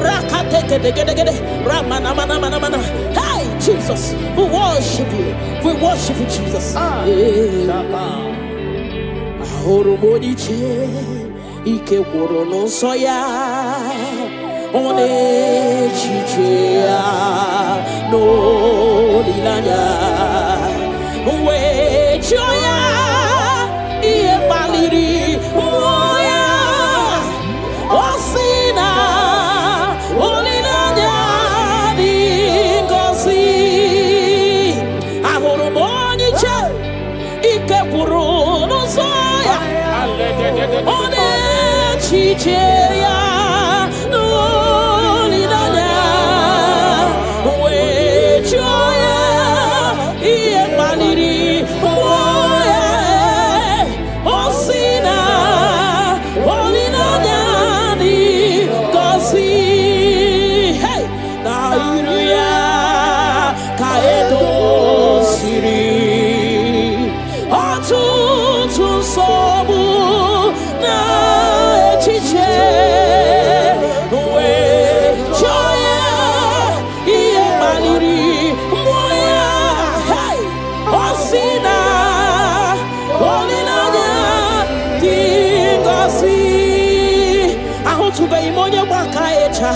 rakate gede gede gede ramana mana mana mana hey Jesus, we worship you Jesus. Ahoro moniche ike woro no soya one chichia no lilanya joya iye baliri moya osina olinanya dingosi ahoro moni che ike puru no soya one chicheya no olinanya we joya iye baliri moya osina olinanya dingosi hey na iria kaedo siri otutu sobu na echiche we joya iye baliri moya hey osina olinanya dingosi ahotube imonye baka echa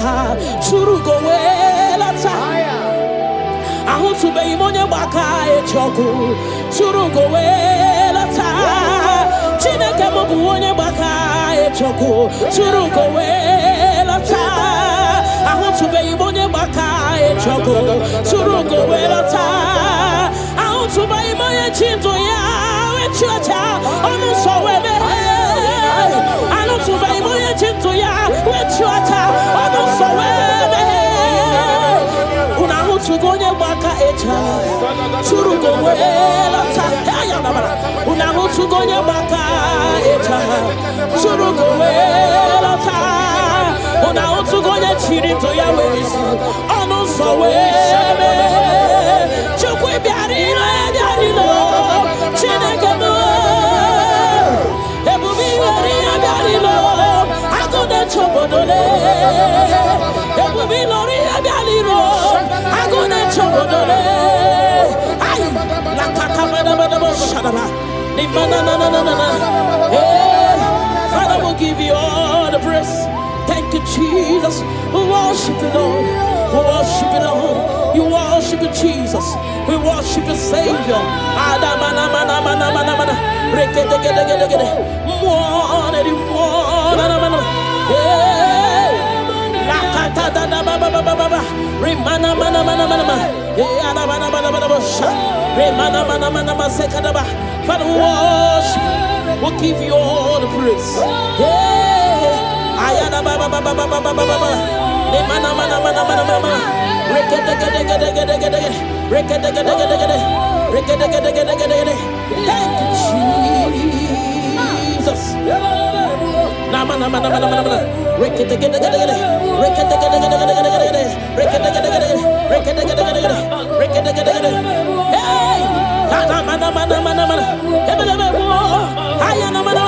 churugo welata ahotube imonye baka echoku churugo welata chineke mobu onye baka echoku churugo welata ahotube imonye baka echoku churugo welata ahotube imonye chinto ya wechocha onu sowebe ahotube imonye chinto ya wechocha onu sowebe una hutugonye baka echa churugo welata una hutugonye baka echa churugo welata una hutugonye chirito ya wezi onu sowebe chukwi biarilo chineke mo ebubi wari biarilo agode chobodole ebubi lori biarilo agode chobodole ay la katabada shadaba ni manana Father, will give you all the praise. Thank you, Jesus. We worship you, Lord. We worship you, Lord. You worship you, Jesus. We worship you, Savior. Father, we worship you. We'll give you all the praise. Ayana baba baba baba baba baba. Ne mana mana mana mana mana. Rekete gede gede gede gede. Rekete gede gede gede. Rekete gede gede gede. Thank you, Jesus. Na mana mana mana mana. Rekete gede gede gede. Rekete gede gede gede gede. Rekete gede gede. Rekete gede gede gede. Rekete gede gede. Hey! Na mana mana mana mana. Ebele bo. Ayana mana.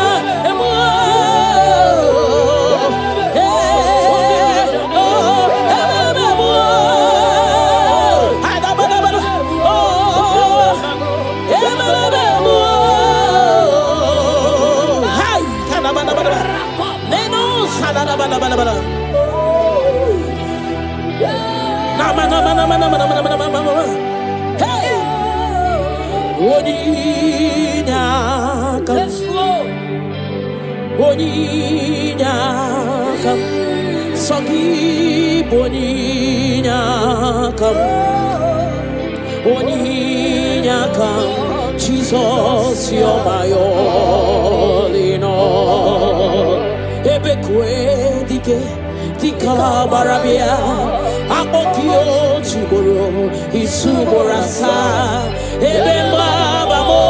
Boninyakam, Sogi Boninyakam, Boninyakam, Jesus, you're my all in all. Ebekwe dike, dika barabia, akokio chiboro, isuborasa, ebemba bamo,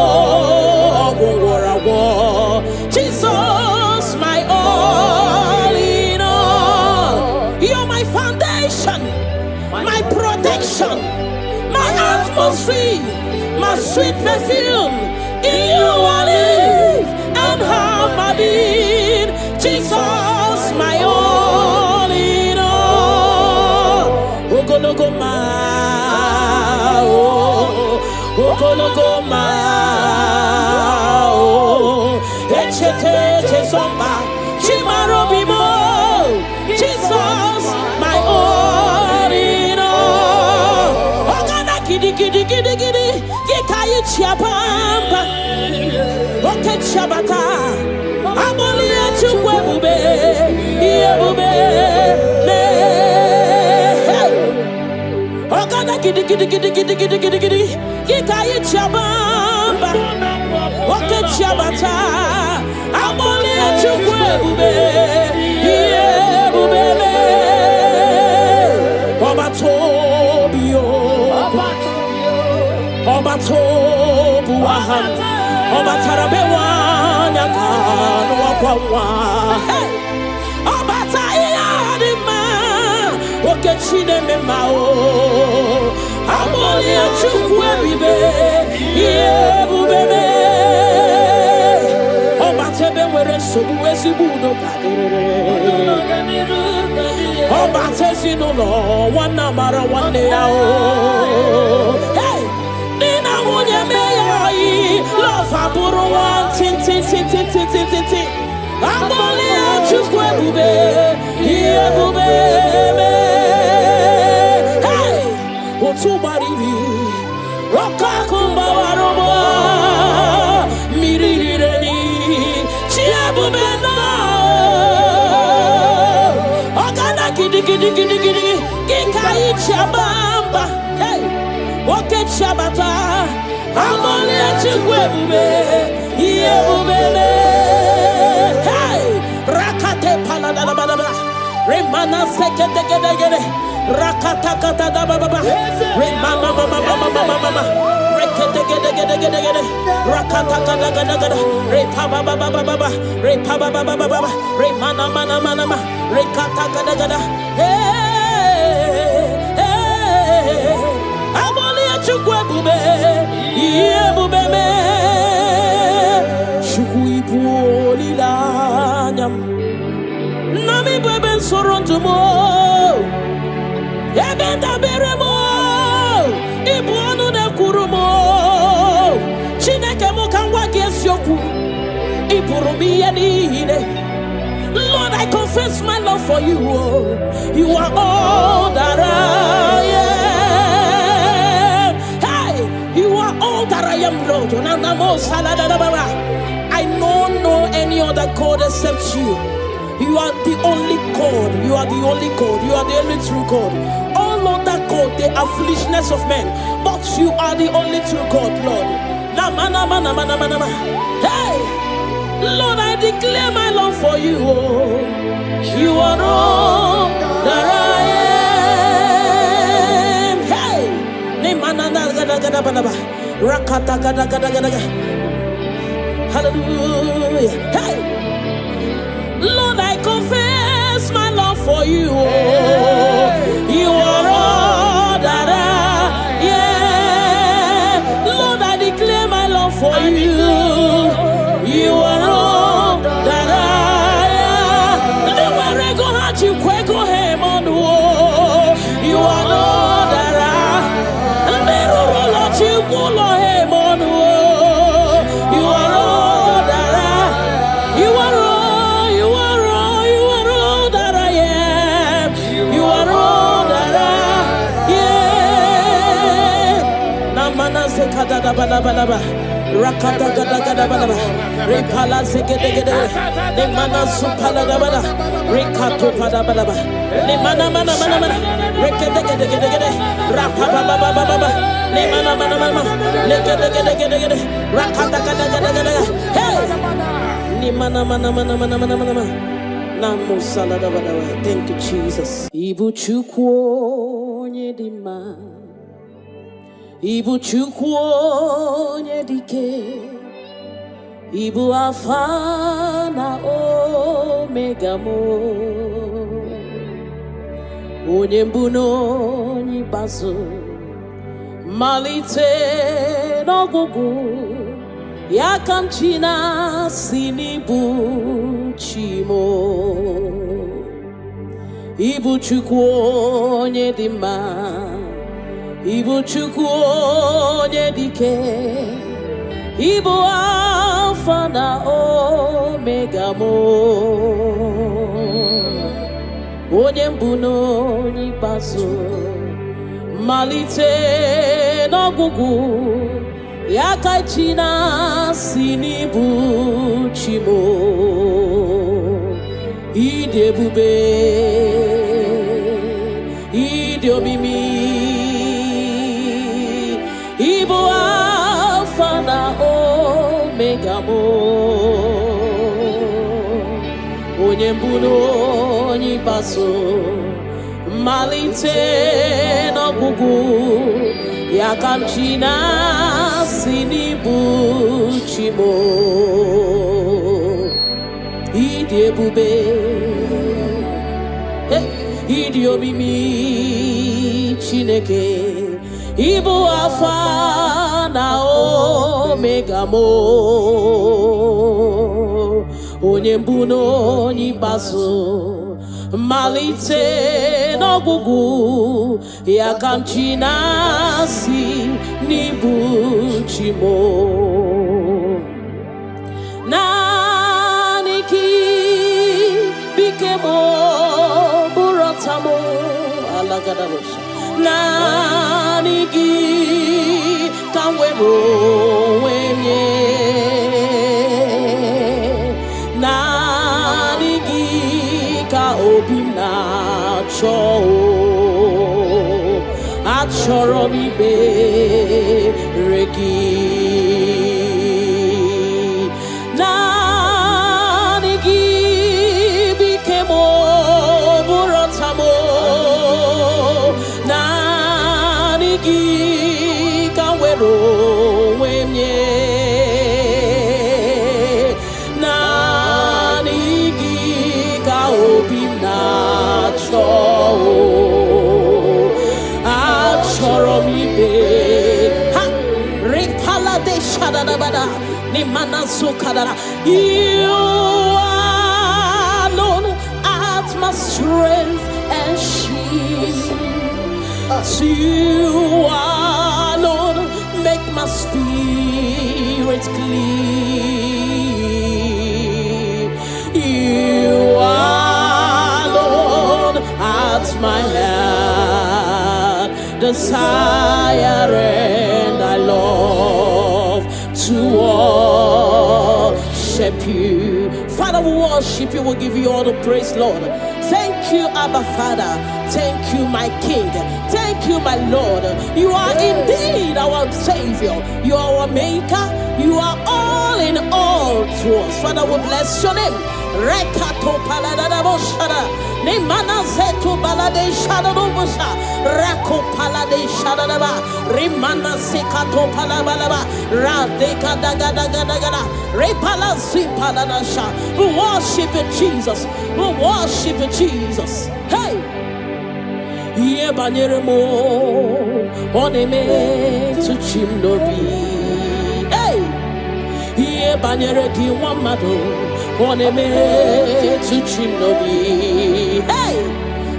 ogwarawo, Jesus, my all in all. You're my foundation, my protection, my atmosphere, my sweet perfume. In you I live and have my being. Jesus, my all in all. Lokogoma, Lokogoma, Echete somba, Chimarobimo. Jesus, my all in all. Ogana kidi kidi kidi kidi, Kikayi chiapamba. Oke chabata. Abolia chukwe bube. Iye bube. Ogana gidi gidi gidi gidi gidi gidi gidi. Kikaye chabamba. Oke chabata. Abolia chukwe bube. Iye bube. Obatobio. Obatobuahan. Obatarabewa nyakano wakwawa. Obatayadima. Okechine memao. Abolia chukwe bibe. Iye bubebe. Obatebe were sobu esibudo kadere. Obatesi no lo wana mara wane yao. Hey, nina munye meyai love aburu wan tin tin tin tin tin tin tin tin. Amoli achukwe bube, iye bube me. Hey, otubarivi, roka kumba warobo, mirireni, chia bube na. Gidi gidi gidi gidi kikai chabamba. Hey, oke chabata. Amole chukwe bube. Iye bubele. Hey, rakate palada la baba. Remana sekete gede gede. Rakata kata da baba. Remana mama mama mama mama. Rekete gede gede gede gede. Rakata kata gede gede. Repa baba baba baba. Repa baba baba baba. Remana mana mana mana. Rekata gada gada. Hey, hey. Abolia chukwe bube. Iye bube me. Chukui puoli lanyam. Nami bebe sorontumo. Ebenda beremo. Ibuonu de kurumo. Chineke mukangwa gesyoku. Ipurumi yanine. Lord, I confess my love for you. You are all that I am. Hey, you are all that I am, Lord. I don't know any other God except you. You are the only God. You are the only God. You are the only true God. All other God, they are foolishness of men. But you are the only true God, Lord. Hey. Lord, I declare my love for you. You are all that I am. Hey, hallelujah. Hey, Lord, I confess my love for you. You are all that I am. Lord, I declare my love for you. You are all that I am. Never go hard, you kweko him on the wall. You are all that I am. Never roll out, you pull him on the wall. You are all that I am. You are all, you are all, you are all that I am. You are all that I am. Namana sekada da balaba. Rakata gada gada balaba. Repala segede gede. Ne mana supala da bala. Rekato pada balaba. Ne mana mana mana mana. Rekete gede gede gede. Rapa baba baba baba. Ne mana mana mana. Lekete gede gede gede. Rakata gada gada gada. Hey. Ne mana mana mana mana mana mana. Namo salada balaba. Thank you, Jesus. Ibu chukwo nyedima. Ibu chukwu onye dike. Ibu alfa na omega mo. Onye mbu n'onye ikpeazụ. Malite n'ọgwụgwụ. Ya ka m chi na-asị n'ibu chi mo. Ibu chukwu onye dị mma. Ibu chukwu onye dike. Ibu alfa na omega mo. Onye mbu n'onye ikpeazụ. Malite n'ọgwụgwụ. Yakachina sinibu chimo idebube idiomimi ibo alpha na omega mo onyembuno onyibaso malite n'ọgwụgwụ ya ka m ji na-asị n'ibu chimo ịdị ebube ịdị omimi Chineke ịbụ alfa na omega mo onye mbụ na onye ikpeazụ malite n'ọgwụgwụ ya ka m ji na-asị n'ibu chimo naanị gị bike mo bụrọta mo alagadabosha naanị gị ka m were onwe nye naanị gị ka obi m na-achọ achọrọ m ikpere gị naanị gị bike m bụrọta m naanị gị ka m were onwe m nye naanị gị ka obi m na-achọ achọrọ m ibe ha ripala de shadadabada ni mana sukadara you alone art my strength and shield you alone make my spirit clean you alone art my heart desire and I love to worship you. Father, we worship you, we'll give you all the praise, Lord. Thank you, Abba Father. Thank you, my King. Thank you, my Lord. You are indeed our Savior. You are our Maker. You are all in all to us. Father, we bless your name. Rekato paladadaboshada. Nemana zetu balade shadadobosha. Rako palade shadadaba. Rimana sekato palabalaba. Radeka dagadagada. Repala zipaladasha. We worship you, Jesus. We worship you, Jesus. Hey! Ye banyeremo. Oneme to chimnobi. Hey! Ye banyereki wamado. Oneme to chimnobi. Hey!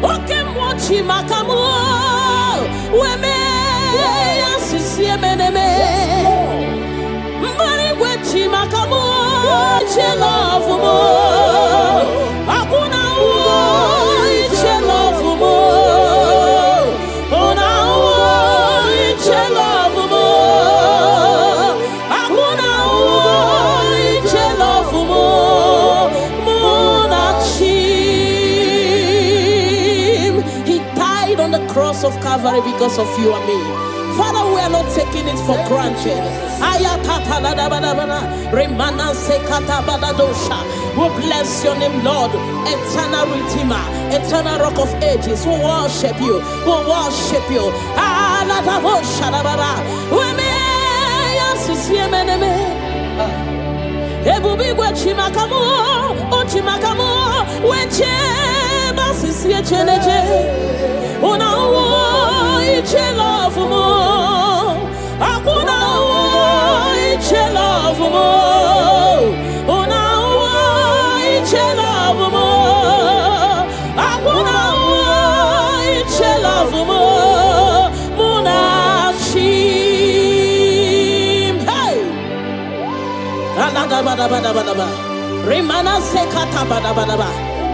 Okay, mochi makamu. Weme asisi meneme. Mbari wechi makamu. Love mo. Akuna wo iche love mo. Ona wo iche love mo. Akuna wo iche love mo. Monachim. He died on the cross of Calvary because of you and me. Father, we are not taking it for granted. We bless your name, Lord. Eternal Redeemer, eternal Rock of Ages. We worship you. We worship you. Love mo, akuna wo iche love mo, ona wo iche love mo, akuna wo iche love mo, monachim. Hey, alada bada bada bada bada, rimana sekata bada bada bada.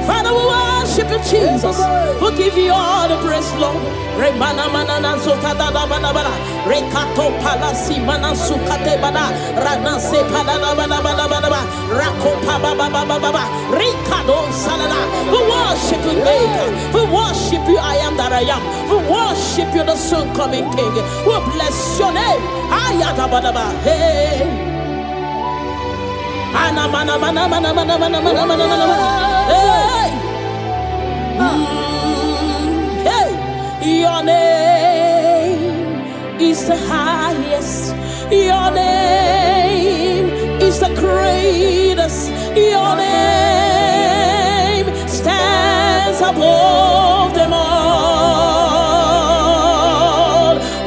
Father, we worship you, Jesus. We give you all the praise, Lord. Remana manana zota da bana bana. Rekato palasi mana sukate bana. Rana se palana bana bana bana. Rako pa ba ba ba ba ba. Rikado salada. We worship you, Maker. We worship you, I am that I am. We worship you, the soon coming King. We bless your name. Ayata bana ba. Hey. Ana mana mana mana mana mana mana mana mana. Hey. Hey. Your name is the highest. Your name is the greatest. Your name stands above them all.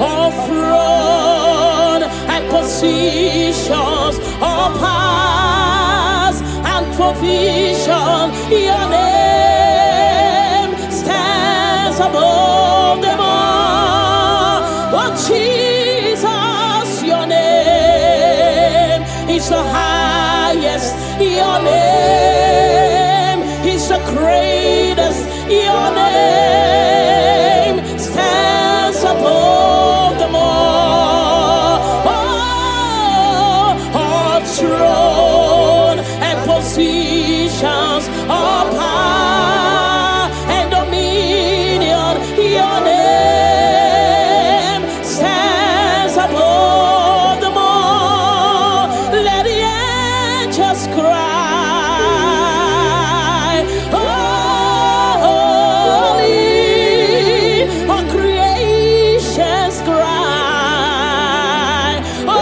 All throne and positions, all powers and provision. Your name stands above them all. Oh Jesus, your name is the highest. Your name is the greatest. Your name stands above them all. Oh, all throne and positions, all power and dominion. Your name stands above them all. Let the angels cry, holy, all creations cry, holy,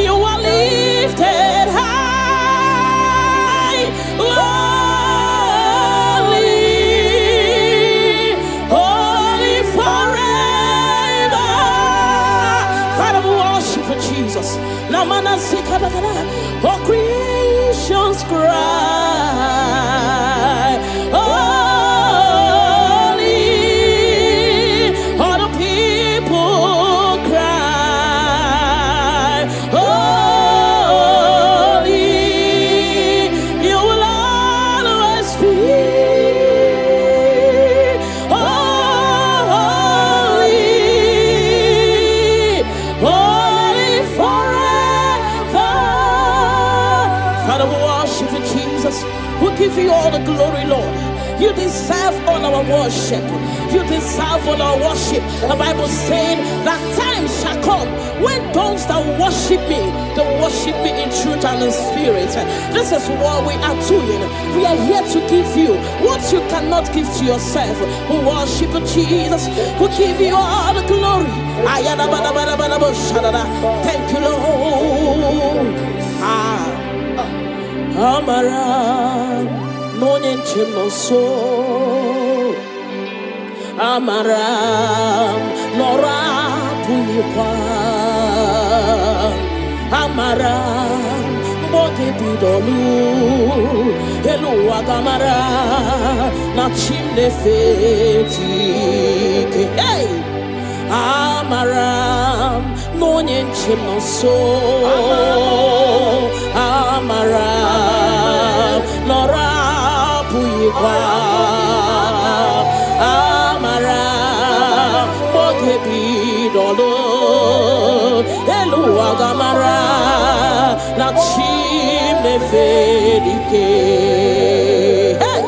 you are lifted high, holy, holy forever. Father, we worship you, Jesus. Namana Sikadagada, all creations cry, holy, all the people cry, holy, you will always be holy, holy forever. Father, we worship you, Jesus. We give you all the glory, Lord. You deserve all our worship. You deserve all our worship. The Bible said that time shall come when those that worship me, they worship me in truth and in spirit. This is what we are doing. We are here to give you what you cannot give to yourself. We worship you, Jesus. We give you all the glory. Thank you, Lord. Amara, no name so. Amara, Nora Puipa. Amara, Bote Pidolu. Hello, Agamara, Nachinde Feti. Hey! Amaram, no name so. Amaram, Nora Puipa. Amaram, Botebi Dolo. Hello, Agamara, Nachim de Fedike. Hey!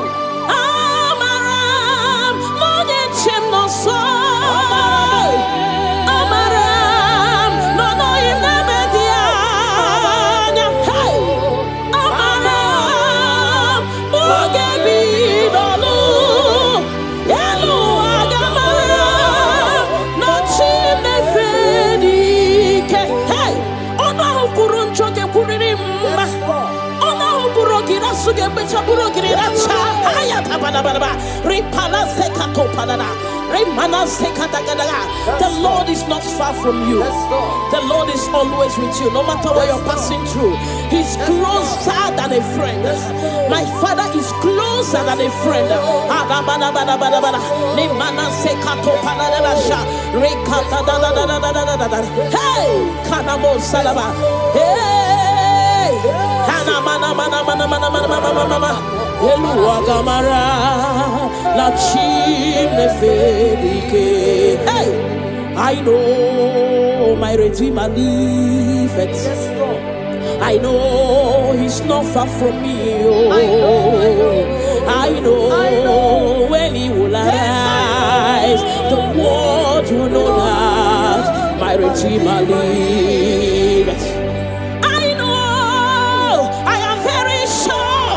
Amaram, no name so. The Lord is not far from you. The Lord is always with you, no matter what you're passing through. He's closer than a friend. My Father is closer than a friend. Hey, Kanamo Salaba. Hey. Hey, Hana mana mana mana mana mana mana mana mana. Lokogoma la chimne fedike. Hey, I know my Redeemer liveth. I know he's not far from me. Oh, I know when he will arise, the world will know that my Redeemer liveth. I know, I am very sure.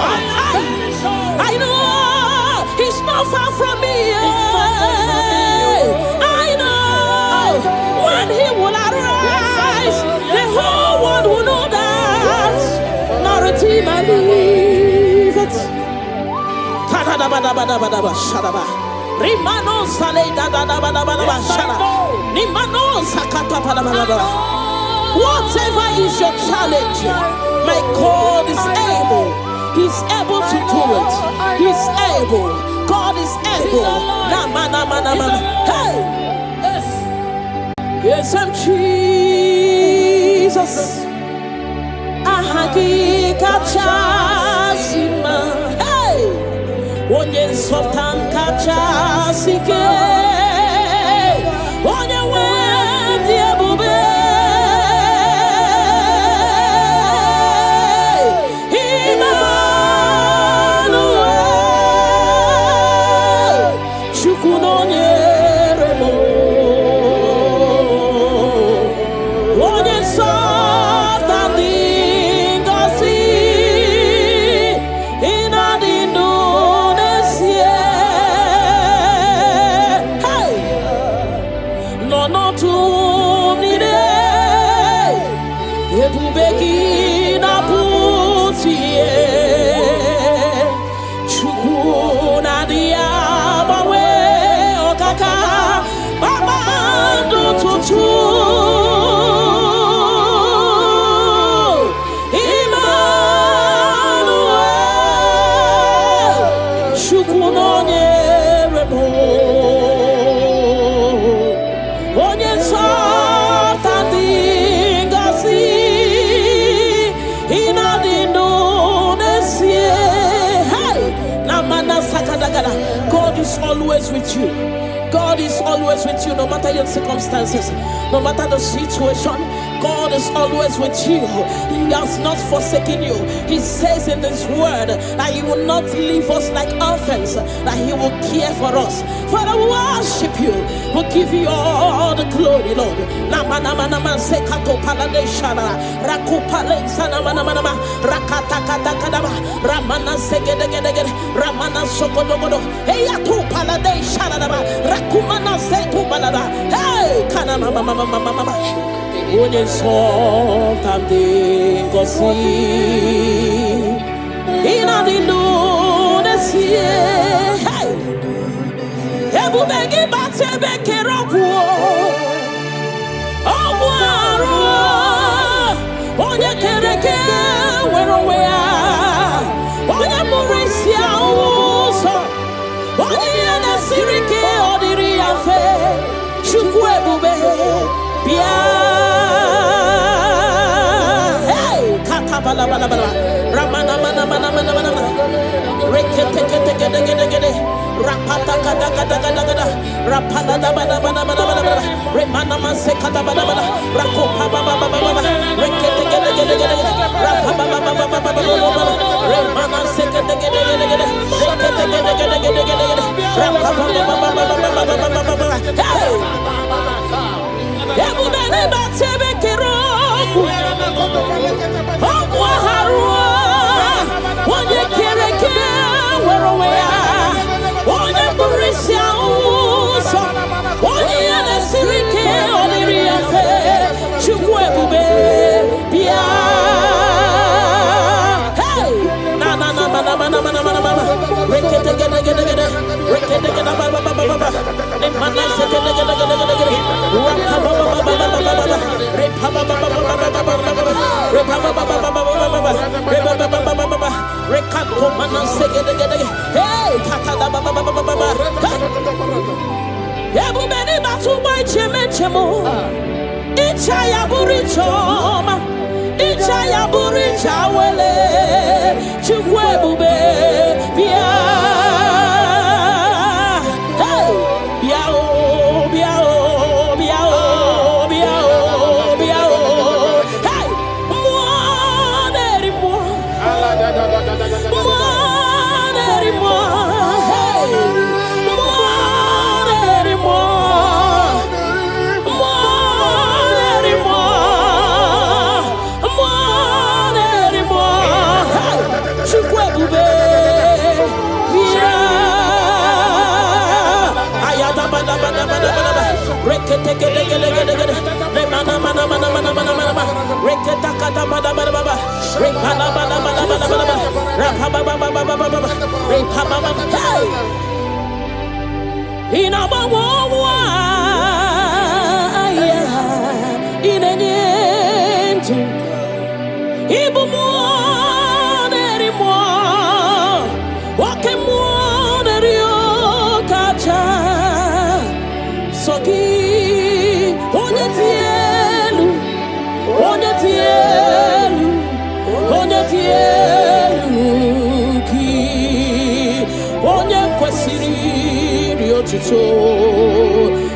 I know he's not far from me. I know when he will arise, the whole world will know that my Redeemer liveth. Rimano sale da da da da da da shara. Nimano sakata pa da da da. Whatever is your challenge, my God is able. He's able to do it. He's able. God is able. Na mana mana mana. Hey. Yes, I'm Jesus. Ahagi kachasima. Hey. Onye softan kachasike. Onye wendi ebube. Emmanuel. Chukunonye remo. Onye softan dingosi. Inadindu. God is always with you. God is always with you, no matter your circumstances, no matter the situation. God is always with you. He has not forsaken you. He says in His word that He will not leave us like orphans, that He will care for us. Father, we worship you. We'll give you all the glory, Lord. Onye softan dingosi inadindu nesie. Hey, ebube gị batebe kerobu ọgwụarụ onye kereke were onwe ya, onye mụrụ isi ụzọ, onye ihe na-esiri ike ọ dịrị ya mfe. Chukwu ebube bịa. Bala bala bala ramana mana mana mana mana rekete kete kete kete kete rapata kata kata kata kata rapala da bala bala bala bala remana manse kata bala bala rakopa baba baba baba rekete kete kete kete rapapa baba baba baba remana se kete kete kete kete rekete kete kete kete kete rapapa baba baba baba baba hey ebu bene batebe kero onye kereke were onwe ya, onye bụrụ isi ụzọ, onye ya na-esiri ike ọ dịrị ya mfe. Chukwu ebube bịa. Hey, na na na mana mana mana mana mana rekete gede gede gede rekete gede baba baba baba ne mana se gede gede gede gede rapa baba baba baba baba repa baba baba baba baba repa baba baba baba baba repa baba baba baba rekako mana se gede gede hey kata baba baba baba baba ebu beni batu boy cheme chemo icha ya buri choma icha ya buri chawele chukwebube bia hey biao biao biao biao biao hey mo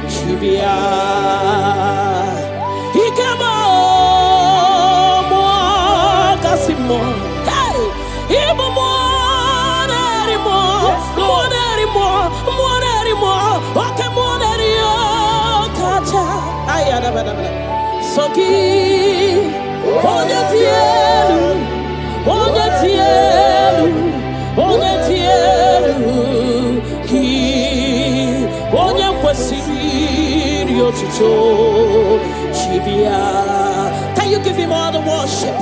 Chibia Ikamo Kasimo Hey Ibo Monerimo Okay Monerio Kacha Ayada Soki Onyetielu Ki Onye kwesiri otuto Chibia. Can you give him all the worship?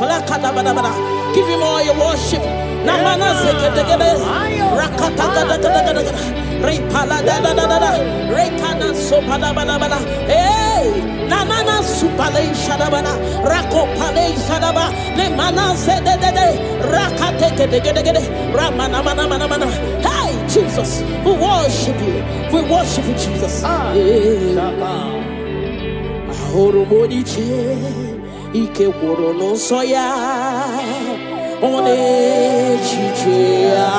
Give him all your worship. Namana sekedegede rakata gada repala da rekana sopada bada hey nanana supale shadabana rakopale shadaba le mana zedede rakate gedegede ramana mana hey Jesus, we worship you Jesus. Ahoromoni che ike woro no soya one chichea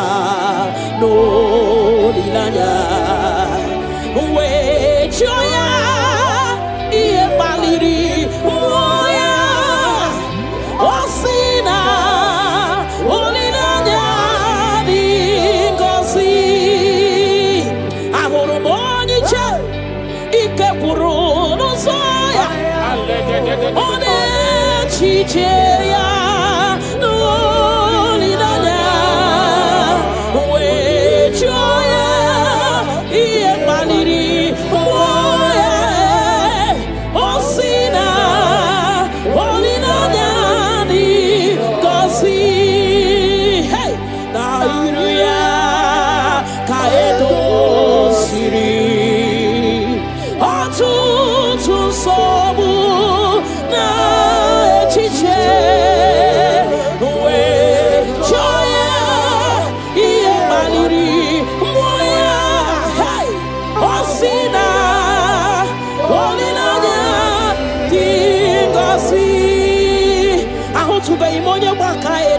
no lilanya we choya iye baliri moya osina olilanya dingosi ahoromoni che ike woro no soya one chichea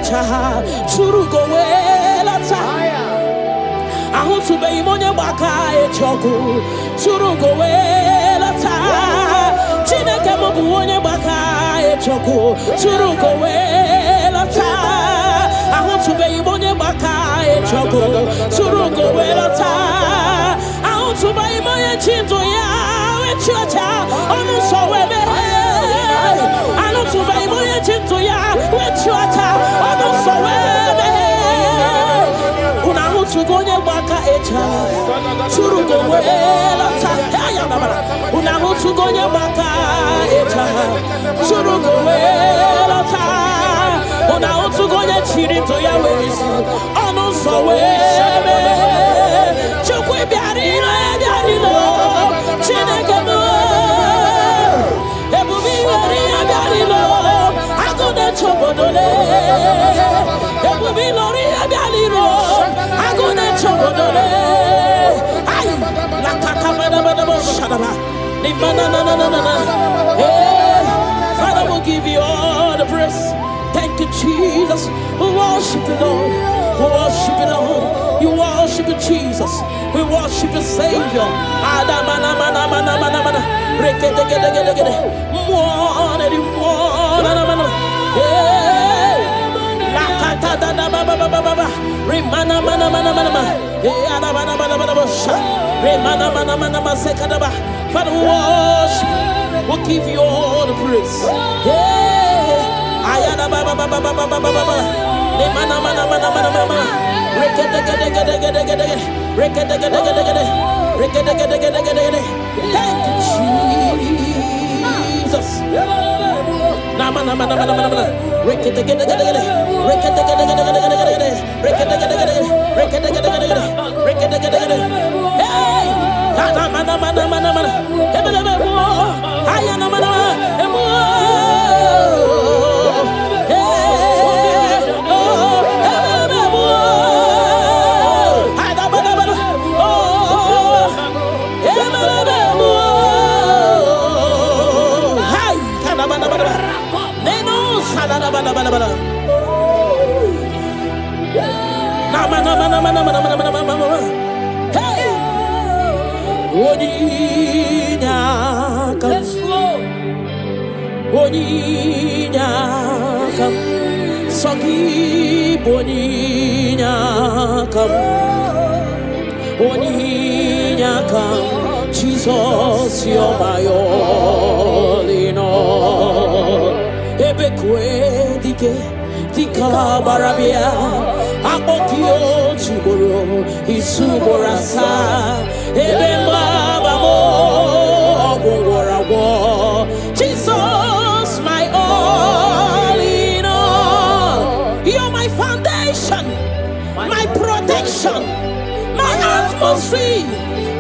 Churugo wela taya ahutu be imonye baka echoku churugo wela taya chineke mobu onye baka echoku churugo wela taya ahutu be imonye baka echoku churugo wela taya ahutu be imonye chinto ya echocha onu so webe ahutu be imonye chinto ya echocha onu so webe Unahutugonye baka echa Churugo wela ta Unahutugonye baka echa Churugo wela ta Unahutugonye chirito ya werisu Onu so webe Chukwe biarino biarino Chineke mo Ebubi weriya biarino Agune chobodole Ebubi lori biarino Agune chobodole Ay la kakabada shadaba Ni na Father will give you all the praise. Thank you you, Jesus. We worship you, Lord. We worship you, Lord. You worship you, Jesus. We worship you, Savior. Father, we worship. We'll give you all the praise. Thank you, Jesus. Jesus, you're my all in all. Ebekwe dika barabia akokio chiboro isuborasa ebemba mo ogworawo. Jesus, my all in all. You're my foundation, my protection, my atmosphere,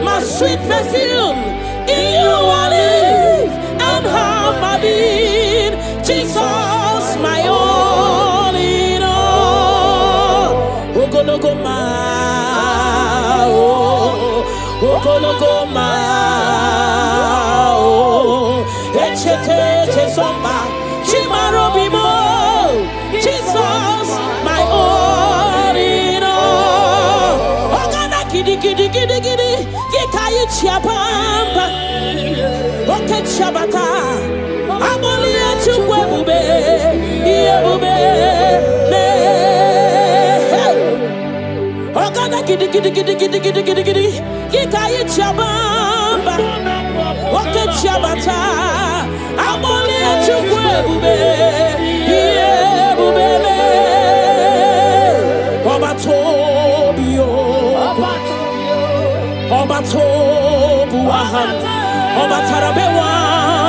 my sweet perfume. In you I live and have my being. Jesus, my all in all. Lokogoma, Lokogoma, Echete somba, Chimarobimo. Jesus, my all in all. Ogana kidi kidi kidi kidi. Yekayi chiapamba, oke chabata, aboli echukwe bube, iye bube, ne. Ogana kidi kidi kidi kidi kidi kidi kidi. Yekayi chiapamba, oke chabata, aboli echukwe bube, iye bube, ne. Obatobio. Obatobu aham, obatarabewa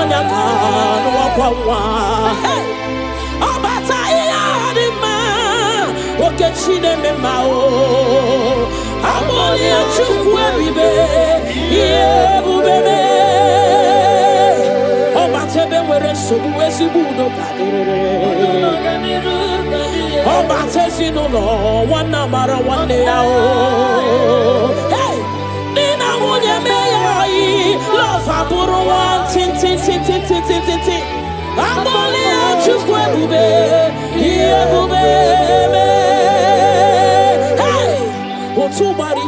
nyakano wakwawa. Obataya dima, okechine memao. Amoli achukwe bibe, yebubeme. Obatebe were sobu esibudo kadere. Obatesi no lo, wana mara wane yao. Love aburo one tin. I'm only out to bube, here bube. Hey, what's your body?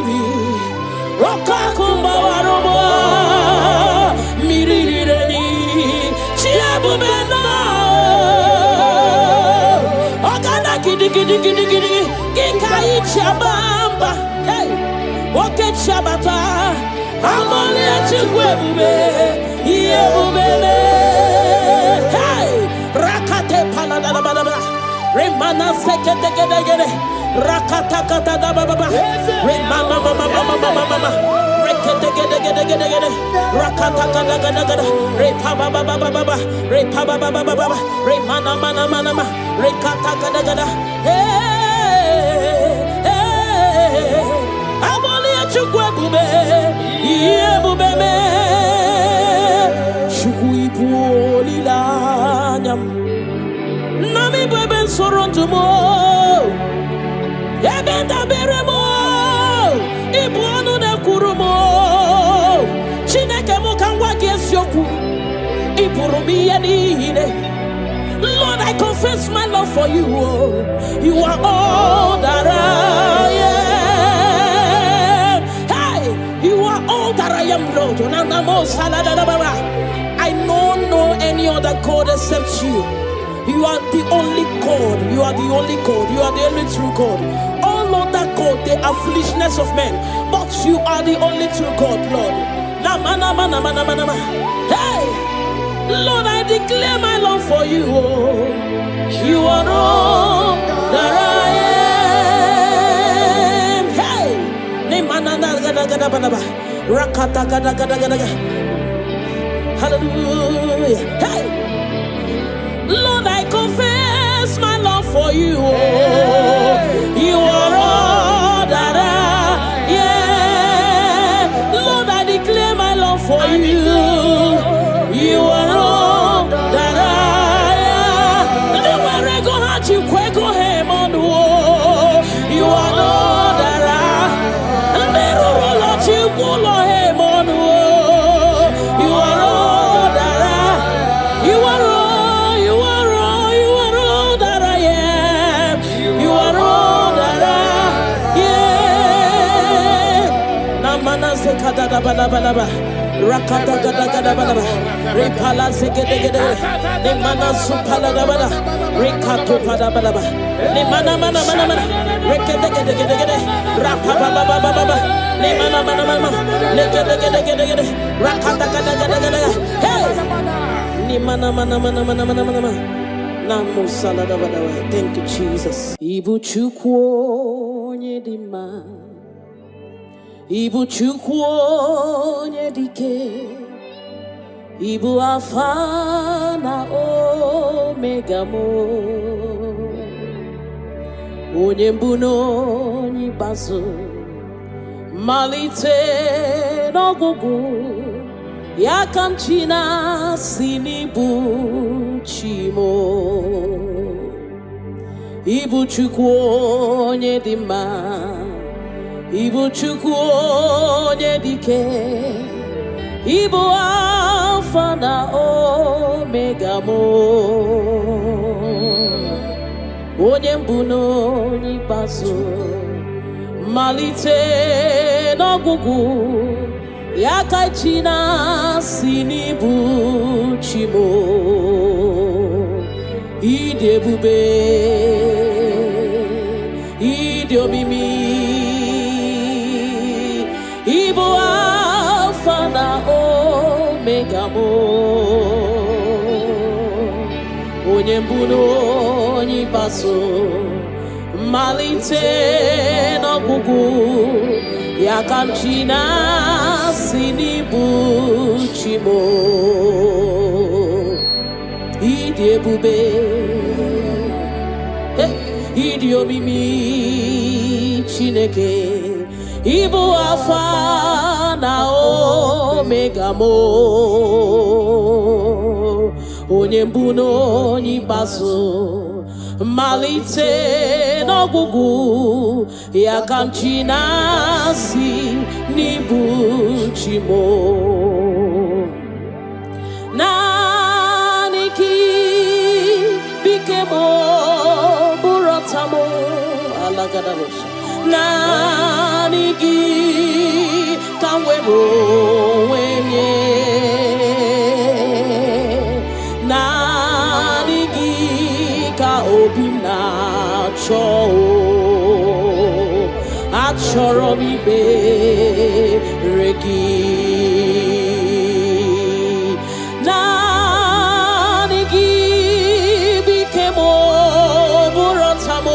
Rokakumba warobo, miri reni, chia bube no. Ogana kidi, kikai chabamba. Hey, woke chabata. I'm only at you, bube, here, bube. Hey, Rakate Panada, Remana Sekete, Rakata Baba, Remana Mama, Rekete, Rakata Repaba Baba, Remana Mana, Rekata. Hey, I'm only at you, bube. Iye bubeme shukui poli lanyam nami beben sorontumo ebenda beremo ibuonu na kurumo chineke mo kanwa gesyoku ipurumi yanine. Lord, I I confess my love for you. You are all that I am. Hey, you are all that I am, Lord. I don't know any other God except you. You are the only God. You are the only God. You are the only true God. All other God, they are foolishness of men. But you are the only true God, Lord. Hey, Lord, I declare my love for you. You are all that I am. Hey, hallelujah. Hey, Lord, I confess my love for you. You are all that I am. Lord, I declare my love for you. You are all that I am. Never go hard, you quick go him on the wall. You are all that I am. Never let you go him on the wall. You are all that I am. You are all. Rakata gada gada bada, repala zegede gede, ne mana supala bada, rekato pada bada, ne mana mana mana mana, rekede gede gede gede, rapaba baba baba, ne mana mana mana, ne gede gede gede gede, rakata gada gada gada, hey, ne mana mana mana mana mana mana, namu salada bada. Thank you, Jesus. Ibu chukwu nyedima. Ibu chukwu onye dike, Ibu Alpha na Omega mo, onye mbụ na onye ikpeazụ, malite n'ọgwụgwụ, ya ka m chi na-asị n'ibu chi mo. Ibu chukwu onye dị mma, Ibu chukwu onye dike, Ibu Alpha na Omega mo, onye mbụ na onye ikpeazụ, malite n'ọgwụgwụ, ya ka chi na-asị n'ibu chi mo. Ịdị ebube, ịdị omimi, Ibu Alpha na Omega mo, onye mbụ na onye ikpeazụ, malite n'ọgwụgwụ, ya ka m chi na-asị n'ibu chi mo. Ịdị ebube, ịdị omimi Chineke, Ibu Alpha na Omega mo, onye mbụ na onye ikpeazụ, malite n'ọgwụgwụ, ya ka m chi na-asị n'ibu chi mo. Naanị gị bike mo, bụrụ ọta mo, alagadabosha. Naanị gị ka m were onwe m nye, naanị gị ka obi m na-achọ, achọrọ m ikpere gị. Naanị gị bike m, bụrụ ọta m,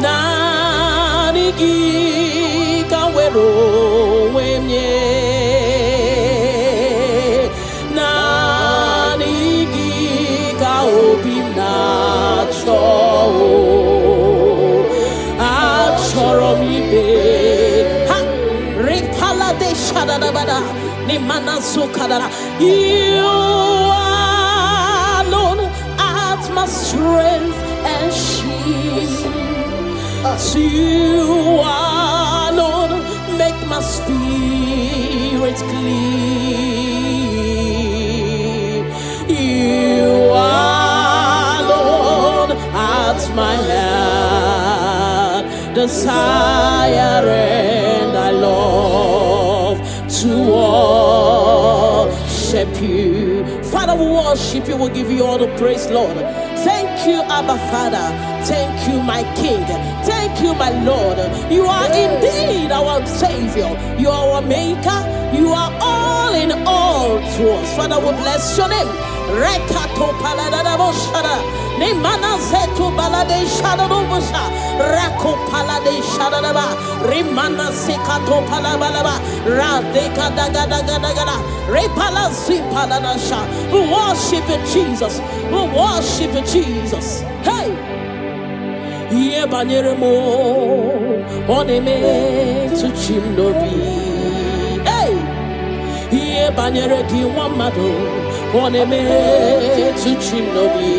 naanị gị ka m were onwe m nye, naanị gị ka obi m na-achọ, achọrọ m ikpe ha ripala de shadadabada ni mana sukadara. You alone art my strength and shield. You alone make my spirit clean. You are desire and I love to worship you. Father, we worship you. We'll give you all the praise, Lord. Thank you, Abba Father. Thank you, my King. Thank you, my Lord. You are indeed our Savior. You are our Maker. You are all in all to us. Father, we bless your name. Rekato paladadaboshara. Nemana zeto balade shadadobosha. Rako palade shadadaba. Rimana sekato palabalaba. Radeka dagadagada. Repala zipaladasha. We worship you, Jesus. We worship you, Jesus. Hey! Ye banyeremo oneme to chimnobi. Hey! Ye banyere ki wamado oneme to chimnobi.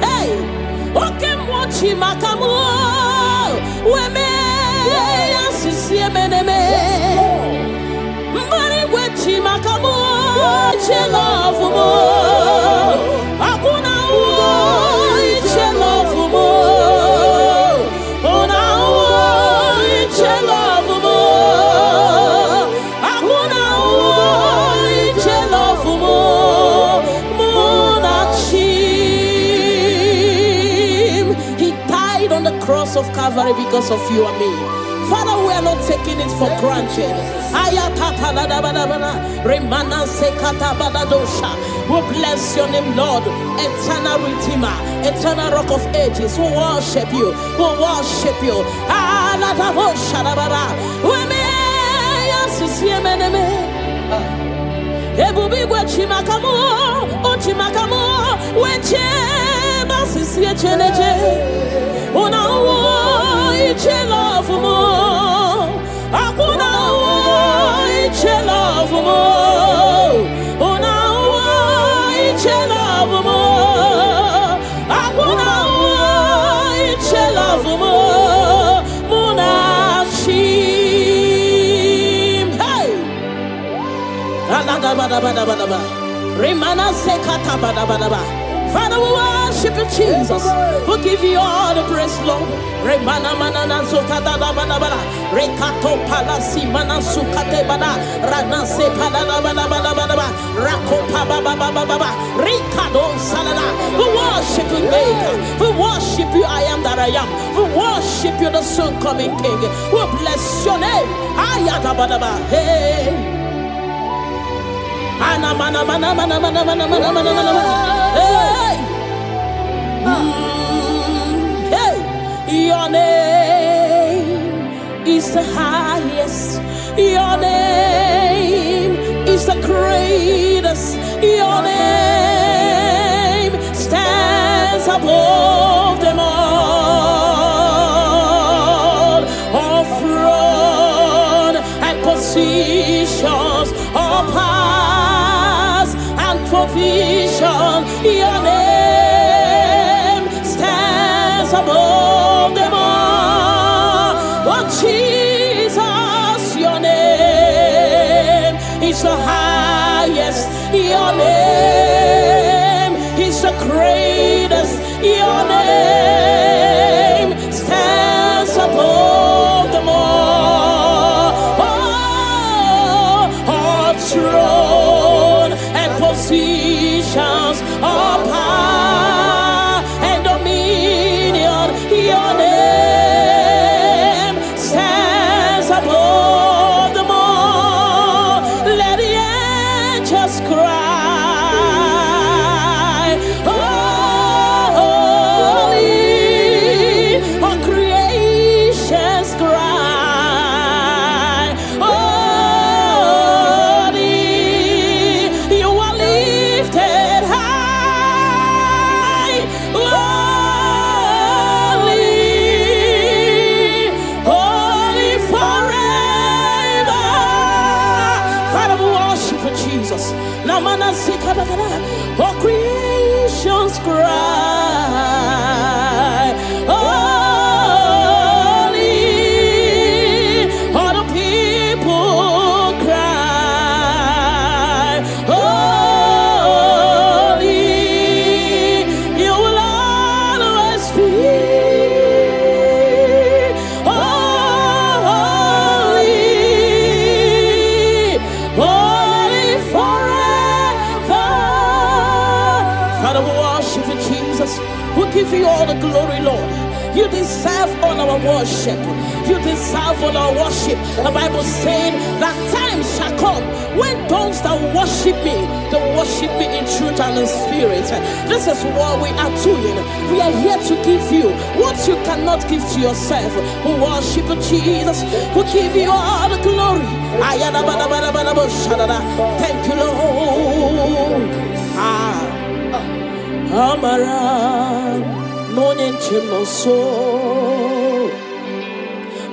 Hey! Oke mochi makamu weme yasisi meneme. Mari wechi makamu chelofu mo. Akuna chelofu mo. Cross of Calvary because of you and me. Father, we are not taking it for granted. We bless your name, Lord. Eternal Redeemer, eternal Rock of Ages. We worship you. We worship you. Una iche love mo, akuna iche love mo. Una iche love mo, akuna iche love mo. Munachim, hey. Alagabadabadabadaba, remana sekata badabadaba. Father, we worship you, Jesus. We give you all the praise, Lord. Remana manana zokada da bana bana. Rekato palasi mana sukate bana. Rana se palada bana bana bana. Rako paba baba baba. Rikado salada. We worship you, Maker. We worship you, I am that I am. We worship you, the soon coming King. We bless your name. Ayata bana bana. Hey. Ana mana mana mana mana mana mana mana mana. Hey. Hey. Your name is the highest. Your name is the greatest. Your name stands above them all. All throne and positions, all powers and provision. Your name stands above them all. Oh Jesus, your name is the highest. Your name is the greatest. Your name stands above them all. Oh, all throne and positions, all power and dominion. Your name stands above them all. Let the angels cry, holy, all creations cry, holy, you are lifted high, holy, holy forever. Father, we worship you, Jesus. Namana sikadagada, all creations cry, holy, all the people cry, holy, you will always be, holy. you all the glory, Lord. You deserve all our worship. You deserve all our worship. The Bible said that time shall come when those that worship me, they worship me in truth and in spirit. This is what we are doing. We are here to give you what you cannot give to yourself. We worship Jesus. We give you all the glory. Thank you, Lord. Amara Monie Chimoso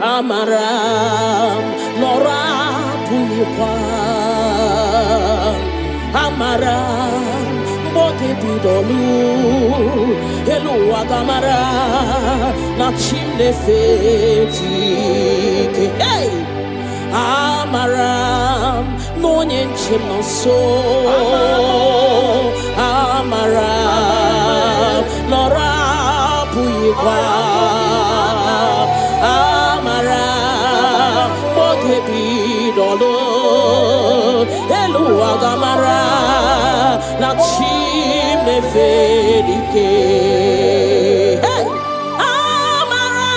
Amara Nora Puyipa Amara Boge Bidolu Elu Agamara Nachimne Feti Hey Amara Monie Chimoso Amara Nora Puyipa Amara Boge Bidolu Elu Agamara Nachimne Fedike Hey Amara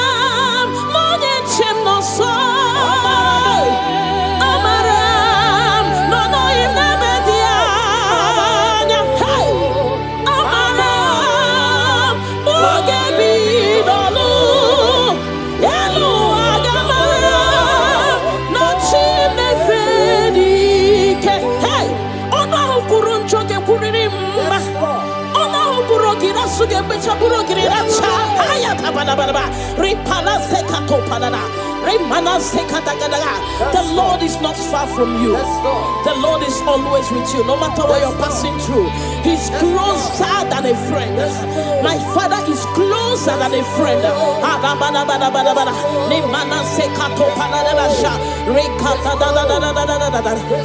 Monie Chimoso The Lord is not far from you. The Lord is always with you, no matter what you're passing through. He's closer than a friend. My Father is closer than a friend.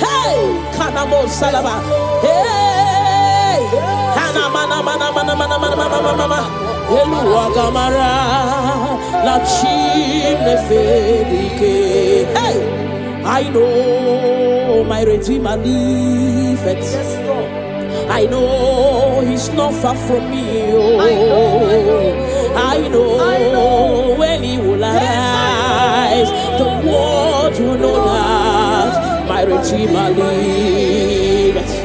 Hey, Kanamo Salaba. Hey, Eluagamara la chimne fedike. Hey, I know my Redeemer liveth. I know He's not far from me. Oh, I know when He will arise, the world will know that my Redeemer liveth.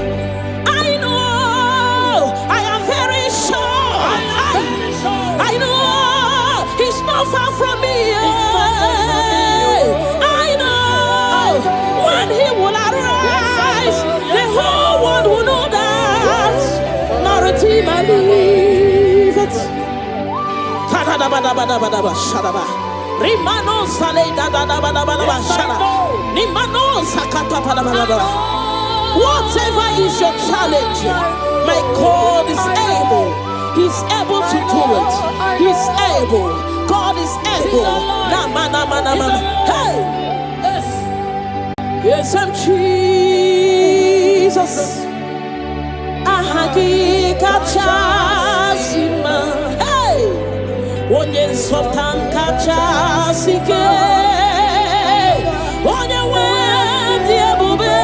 Far from me, I know when He will arise, the whole world will know that my Redeemer liveth. Whatever is your challenge, my God is able. He's able to do it. He's able. God is able. Hey! Yes, I'm Jesus. Ahagi kachasima. Hey! Onye sotan kachasike. Onye wendi ebube.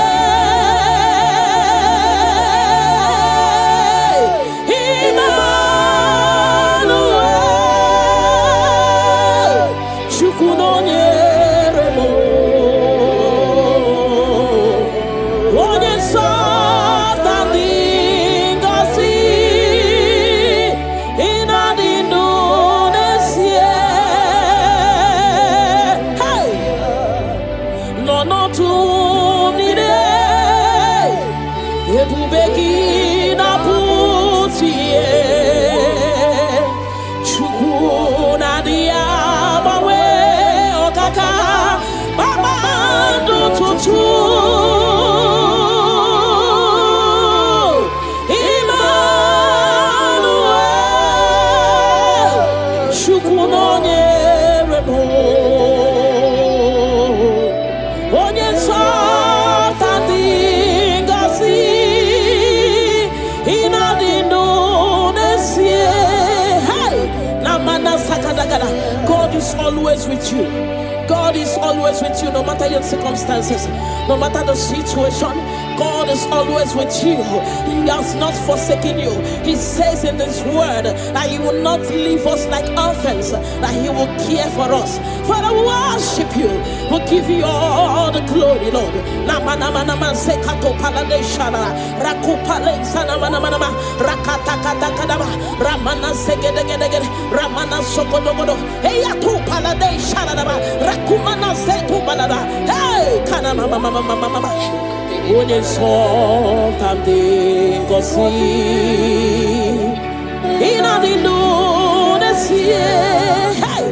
God is always with you. God is always with you, no matter your circumstances, no matter the situation. God is always with you. He has not forsaken you. He says in His word that He will not leave us like orphans, that He will care for us. Father, we worship you. We'll give you all the glory, Lord. Ramana segedegedegede, Ramana sokodogodo, Heya tu palade sharadaba, Rakumana setu balada, Hey, Kana mama. Une so tamde gosi, Ina di lune siye, Hey,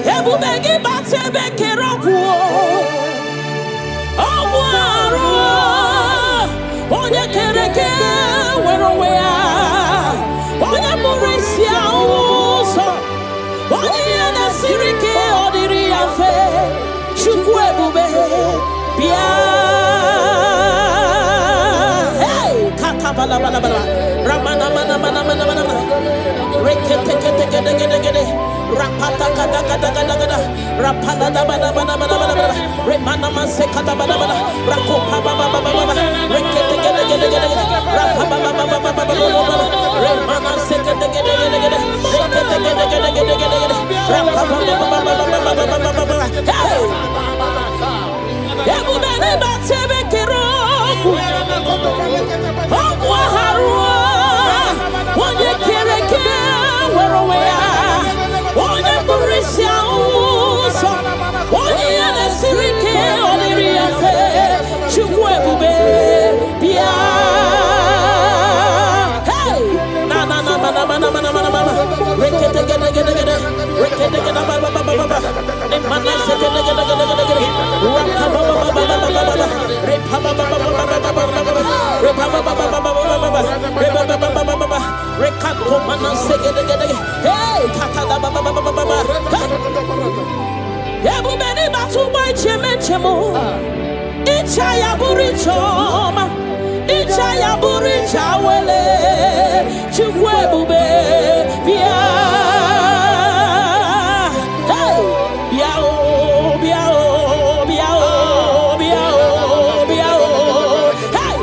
Ebu begi bate beke rokuo, Obuaro, Onye kereke, Werowea, Onye Murisia Uso, Onye Nasirike Odiri Afe, Chukwebube, Bia, Hey, Katabalabala, Ramana Rekete, Rapata Kata, Rapala Bada, Remana Masekata Bada, Rakopa Baba, Rekete, Remana Sekete, Hey! Everybody but Sebekero, Obuharua, Onye Kereke, Werowea, Onye Murisia Uso, Onye Nasirike Odiri Afe, Chukwebube, Bia. Hey! Na Rekete Ichaya buricha wele, Chukwebube, Bia. Hey, Biao. Hey,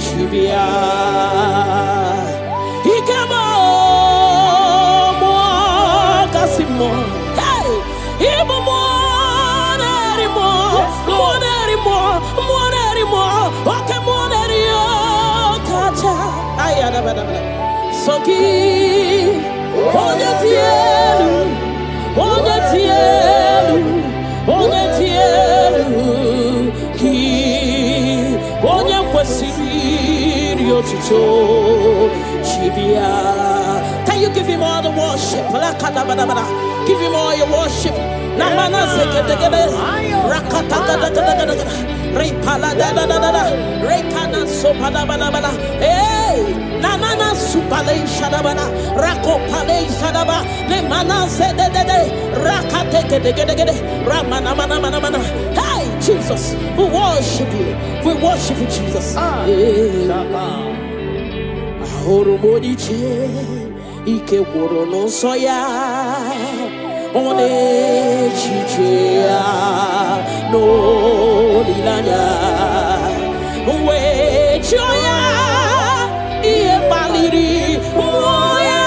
Chibia, he came on, Casimo. Hey, he more anymore. Okay, more Kacha. Soki, can you give him all the worship? Give him all your worship. Namana sekete rakata repala rekana sopada bala. Hey, namana supale shadabana rakopale shadaba le mana sede rakate ramana. Hey, Jesus, we worship you. We worship you, Jesus. Ahoromoniche ike woro no soya one chichia no lilanya we choya ie baliri moya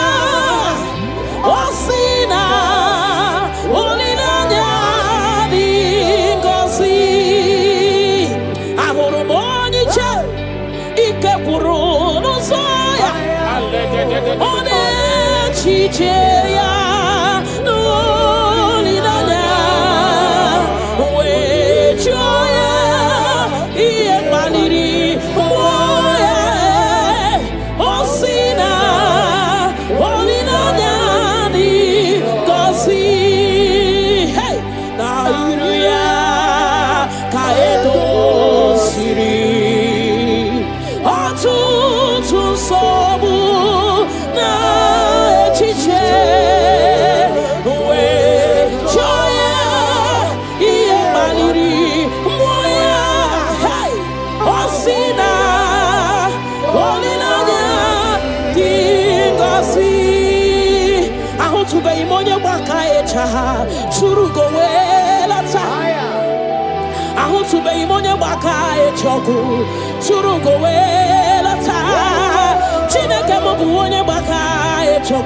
to be Monie Bakaecha, Surugo Welata. I want to be Monie Bakaecha, Surugo Welata. Chineka Monie Bakaecha,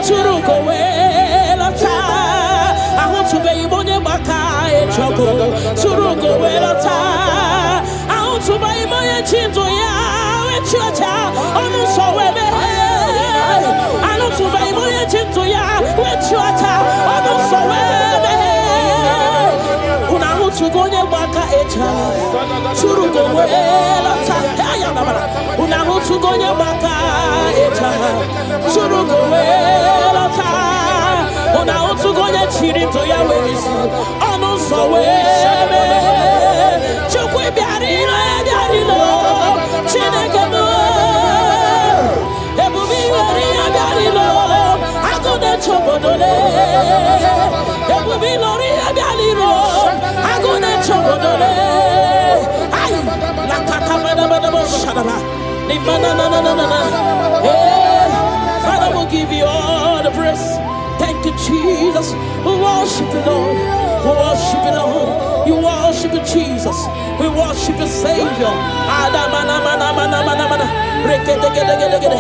Surugo Welata. I want to be Monie Bakaecha, Surugo Welata. I want to be Monie Chintoya, Chacha, on so I don't survive my agent to ya, which you are, I don't survive. Una hutu gonya baka echa, Surugo Welata, Una hutu gonya baka echa, Surugo Welata, Una hutu gonya chiri to ya ways, I don't survive. Chokwe Biarino, Yarino, Chinekamo. I go to Chobodole. It will be Loria Galiro. I go to Chobodole. I la Katamana Shadaba. Father will give you all the praise. Thank you, Jesus. We worship you, Lord. We worship you, Lord. You worship you, Jesus. We worship you, Savior. Adamana mana mana mana mana. Rekete gede gede gede.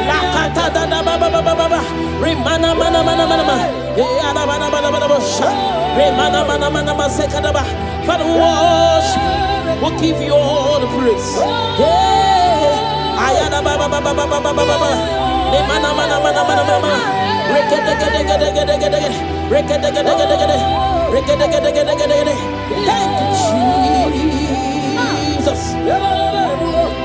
La da da ba ba ba ba ba. Remana mana mana mana mana. Ada mana mana mana mana. Remana mana mana mana sekada ba. Father, we worship. We'll give you all the praise. Ayada ba ba ba ba ba ba ba ba. Remana mana mana mana mana. Rekete gede gede gede gede gede. Rekete gede gede gede. Rekete gede gede gede gede. Thank you, Jesus.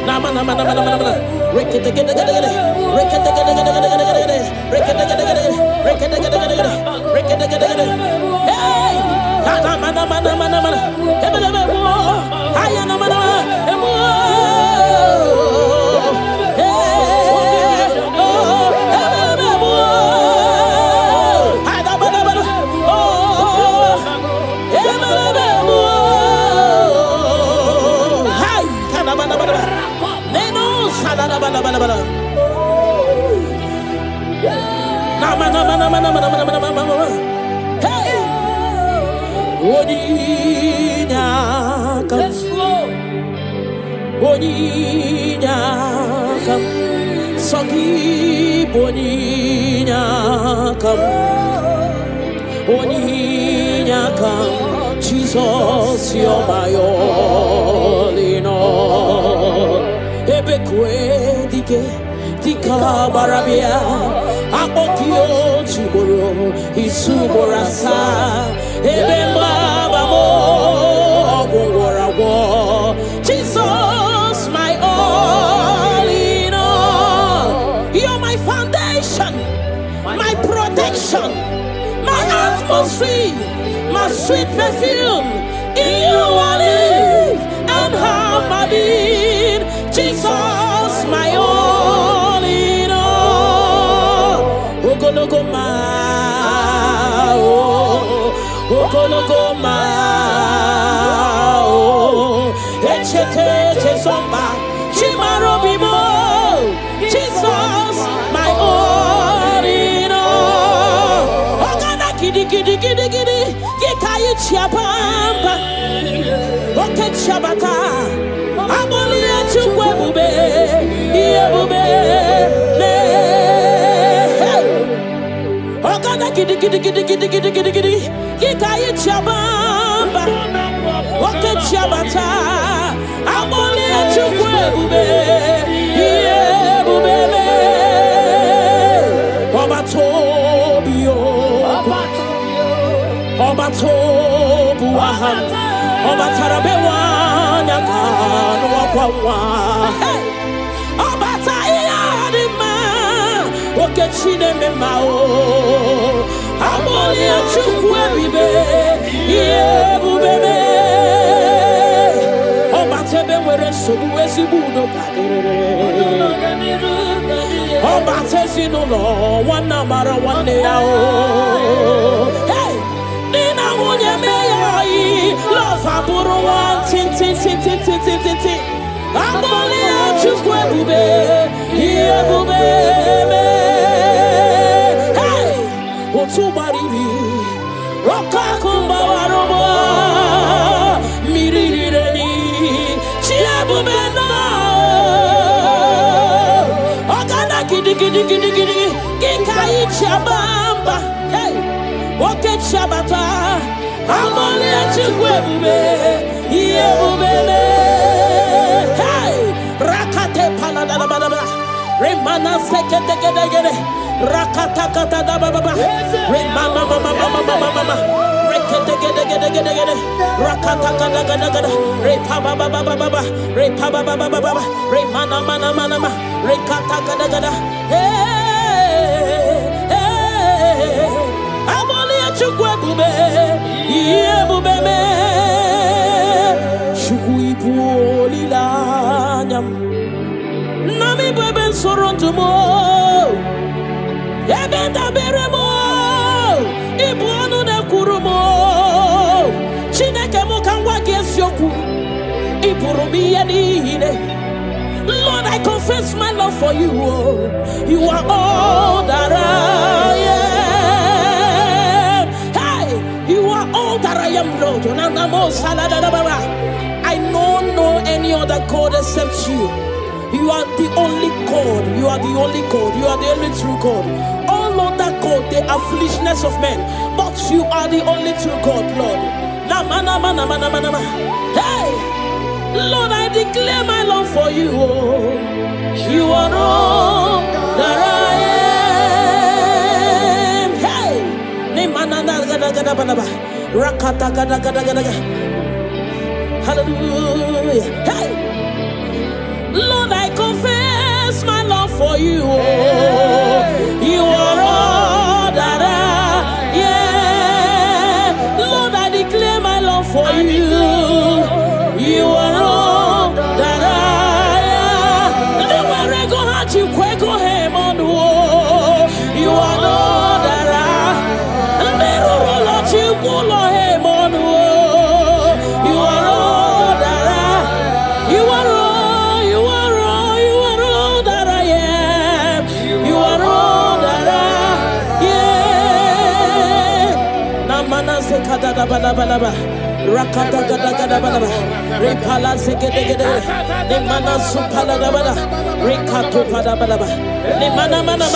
Nama nama nama nama nama. Rekete gede gede gede. Rekete gede gede gede gede gede. Rekete gede gede gede. Rekete gede gede gede. Rekete gede gede. Hey! Nama nama nama nama. Ebe ebe mo. Aya nama nama. Emo. Jesus, you're my all in all. Ebekwe dike dika barabia akokio chiboro isuborasa ebemba bamo ogworawo. Jesus, my all in all. You're my foundation, my protection, my atmosphere, my sweet perfume. In you I live and have my being. Jesus, my all in all. Lokogoma, Lokogoma, Echete Somba, Chimarobimo. Jesus, my all in all. Ogana kidi kidi kidi kidi, Gikayi Chiapamba, Oke Chabata, Amolia Chubube, Yebube, Ogana kidi kidi kidi kidi kidi kidi kidi, Gikayi Chiapamba, Oke Chabata, Amolia Chubube, Yebube, Obatobio, Obatobuahan, Obatarabewa, Yakan, Wakwa, Obatayadima, Okechine Memao, Amolia Chukwebibe, Yebube, Obatebe were Subuesibudo, Obatesino, one number one day. Hey! Nina Munya May, Love Aburo, tin tin tin tin tin tin tin tin. I'm only out to Quebube, chabamba, hey, oke chabata, amole chukwe yebubele, hey, rakate palada baba, remana sekete gede, rakata kata da baba, remana mama, rekete gede, rakata kata gada, repa baba, repa baba, remana mana, rekata gada, hey, amole chukwe yebubele, chukwu ibu olilanyam, nami bebe sorontumo. Ebenda beremo, ibu anu ne kurumo. Chineke mo kangwa gesyoku, ipurumi yedine. Lord, I confess my love for you. You are all that I am. Hey, you are all that I am, Lord. I don't know any other God except you. You are the only God. You are the only God. You are the only true God. All other God, they are foolishness of men. But you are the only true God, Lord. Hey, Lord, I declare my love for you. You are all that I am. Hey, hallelujah. Hey. Lord, I confess my love for you. You are all that I am. Lord, I declare my love for you. You are all that I am. You are all that I am. You are all that I am. You are all that I am. You are all that I am. Namana sekada balaba. Rakata gada balaba. Repala sekede. Nemana supala bala. Rekato pada balaba. Nemana mana.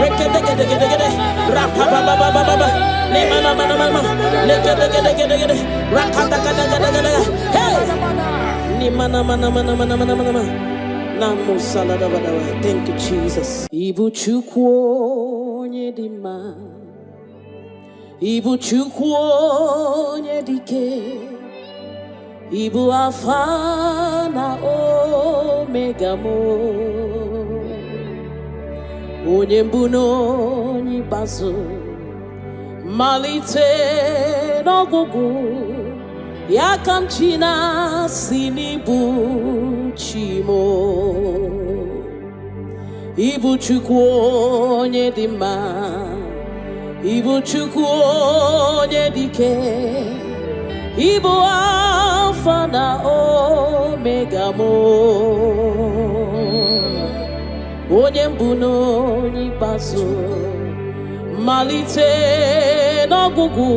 Rekede. Rapa baba. Nemana mana. Lekede. Rakata gada. Hey. Nimana mana. Namu salada badawa. Thank you, Jesus. Ibu chukwu nyedima. Ibu chukwu nyedike. Ibu alfa na omega mo. Onye mbuno nyibazo. Malite n'ogugu. Yakamchina sinibu chimo. Ibu chukwu onye dị mma. Ibu chukwu onye dike. Ibu alfa na omega mo. Onye mbụ n'onye ikpeazụ. Malite n'ọgwụgwụ.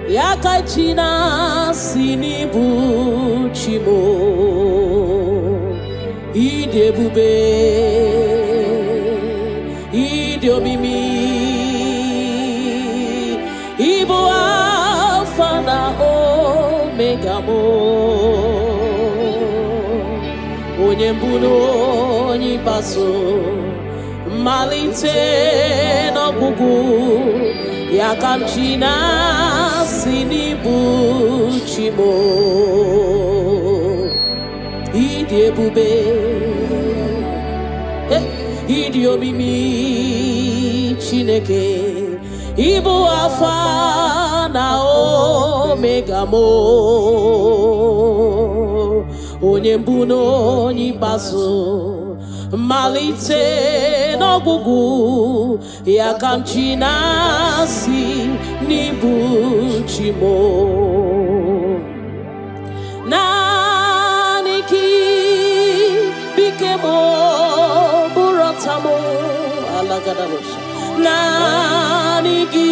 Ya ka chi na-asị n'ibu chimo. Ịdị ebube, ịdị omimi, ịbụ alfa na omega mo. Onye mbụ na onye ikpeazụ. Malite n'ọgwụgwụ. Ya ka chi na-asị n'ibu chimo. Ịdị ebube, ịdị omimi Chineke. Ịbụ alfa na omega mo. Onye mbụ na onye ikpeazụ. Malite n'ọgwụgwụ. Ya ka chi na-asị n'ibu chimo. Naanị gị bike mo burọta mo alagadabosha. Naanị gị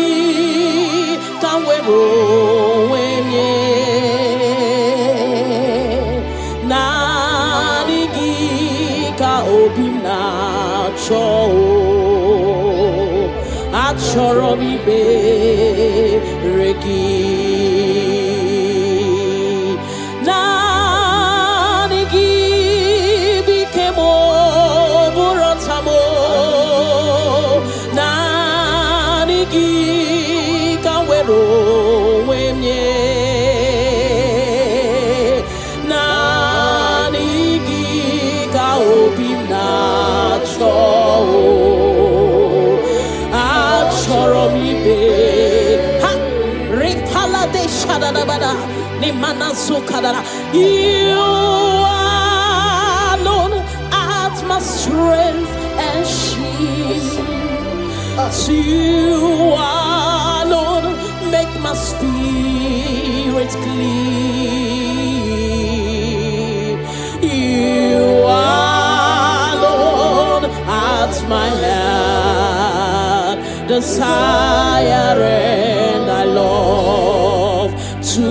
ka m were onwe nye. Naanị gị ka obi m na-achọ. Choromi be regi na nigi bikemo burotamo na nigi kawero wemye na nigi kaobina cho you alone art my strength and shield. You alone make my spirit clean. You alone art my heart desire, and I love to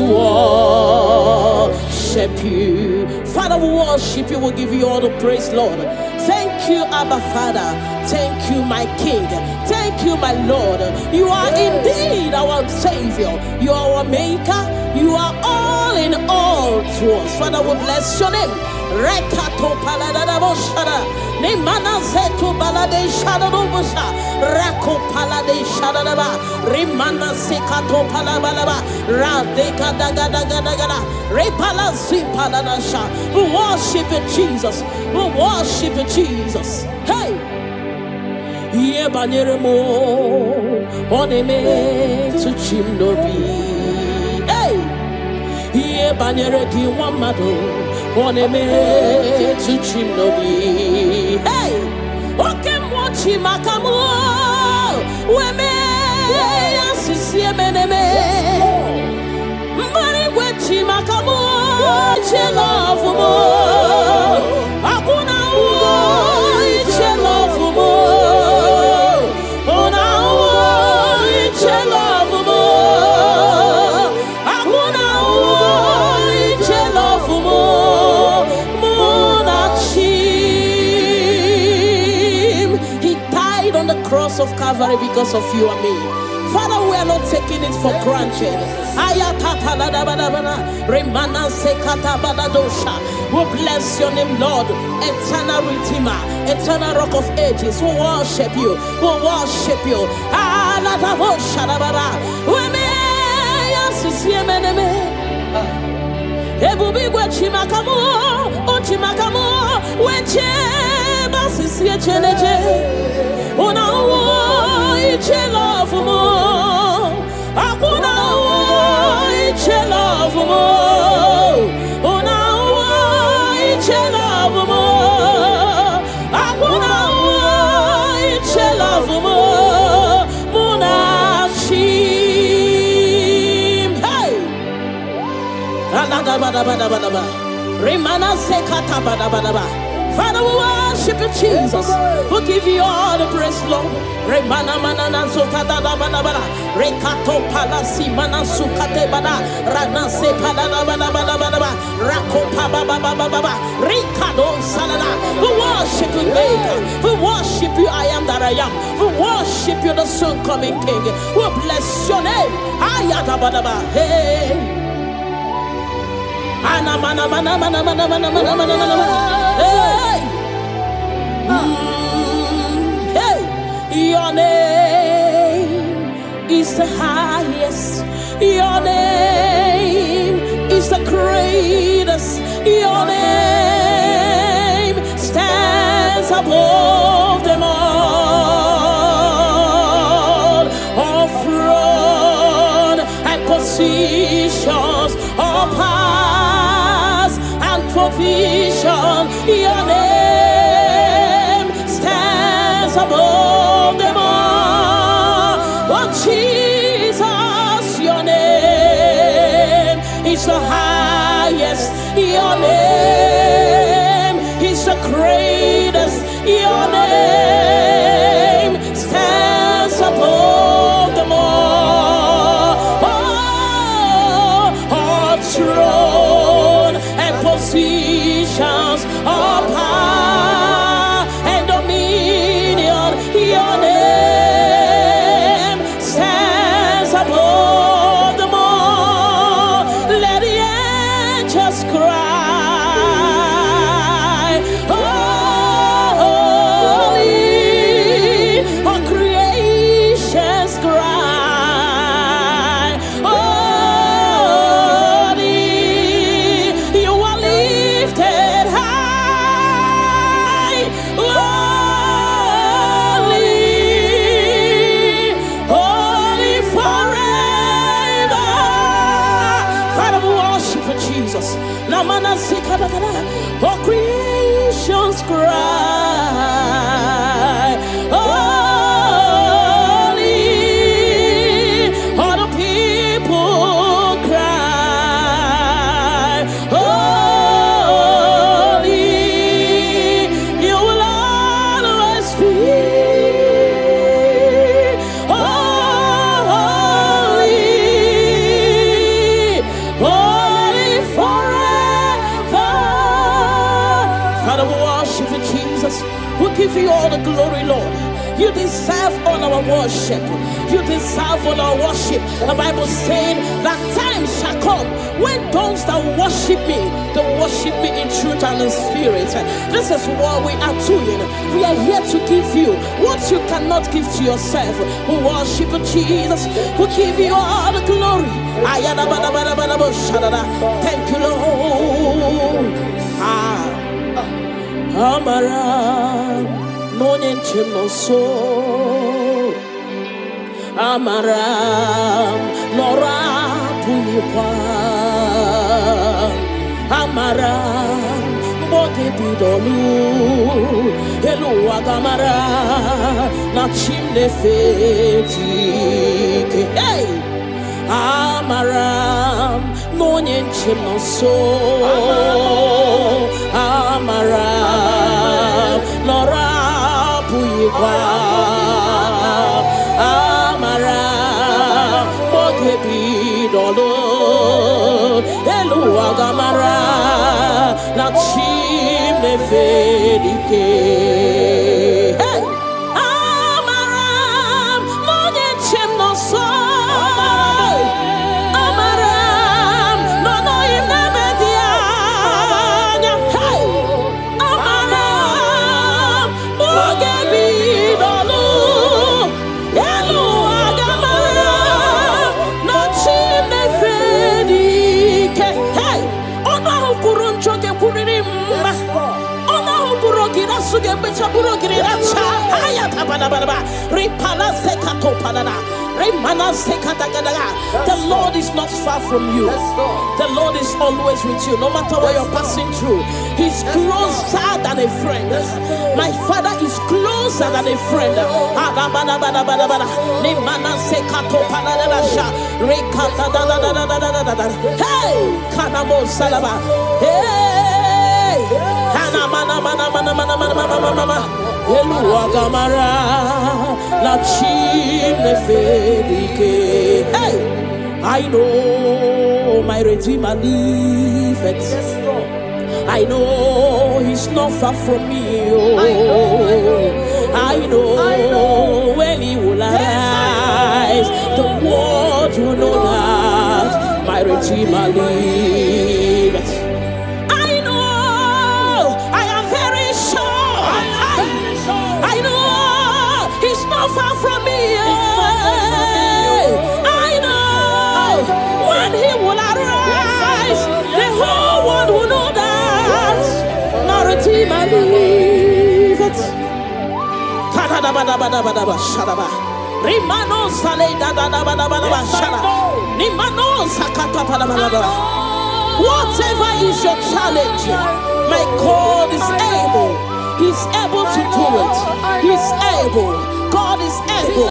worship you. Father, we worship you. We'll give you all the praise, Lord. Thank you, Abba Father. Thank you, my King. Thank you, my Lord. You are indeed our Savior. You are our Maker. You are all in all to us. Father, we bless your name. Rekato paladada boshara, nemana zeto balade shada robosha, rako palade shada ba, remana sekato palabalaba, radeka daga daga daga, repala zipalada sha. We worship you, Jesus. We worship you, Jesus. Hey, ye banyeremo oneme to chimnobi. Hey, ye banyereki wamado. Oneme to chimnobi. Hey, okay, mochi makamu. Weme asisi meneme. Mari wechi makamu. Chelofumo. Akuna wo chelofumo. Ona wo chelofumo. Akuna wo chelofumo. Cross of Calvary because of you and me. Father, we are not taking it for granted. We bless your name, Lord. Eternal Redeemer, eternal Rock of Ages. We worship you. We worship you. Una wo iche love mo, akuna wo iche love mo. Una wo iche love mo, akuna wo iche love mo. Muna chim, hey. Alada bada bada bada ba, remana sekata bada bada ba. Father, we worship you, Jesus. We give you all the praise, Lord. Remana manana zokata da bana bana. Rekato palasi mana sukate bana. Rana se palana bana bana bana bana. Rako pa ba ba ba ba ba ba. Rikado salada. We worship you, Maker. We worship you, I am that I am. We worship you, the soon coming King. We bless your name. Ayata bana ba. Hey. Ana mana mana mana mana mana mana mana mana. Hey. Hey. Your name is the highest. Your name is the greatest. Your name stands above them all. All throne and positions, all powers and provision. Your name stands above them all. Oh Jesus, your name is the highest. Your name is the greatest. Your name you all the glory, Lord. You deserve all our worship. You deserve all our worship. The Bible said that time shall come when those that worship me, they worship me in truth and in spirit. This is what we are doing. We are here to give you what you cannot give to yourself. We worship Jesus. We give you all the glory. Thank you, Lord. Amara, no nyenchemo so. Amara, nora puyipa. Amara, bote bidolu. Hello, agamara, na chimne feti. Hey, Amara, no nyenchemo so. Amara, nora puyipa. Amara, bogebi dolo. Elu agamara, na chimne fedike. Hey, Amara, no nyechem no so. Amara, no inemedia. Hey, Amara, bogebi dolo. The Lord is not far from you. The Lord is always with you, no matter what you're passing through. He's closer than a friend. My Father is closer than a friend. Hey, Kanamo Salaba. Hey, Eluagamara, la chimne fedike. Hey, I know my Redeemer liveth. I know He's not far from me. Oh, I know when He will arise, the world will know that my Redeemer liveth. Far from me, I know when He will arise, the whole world will know that my Redeemer liveth. Whatever is your challenge, my God is able. He's able to do it. He's able. God is able.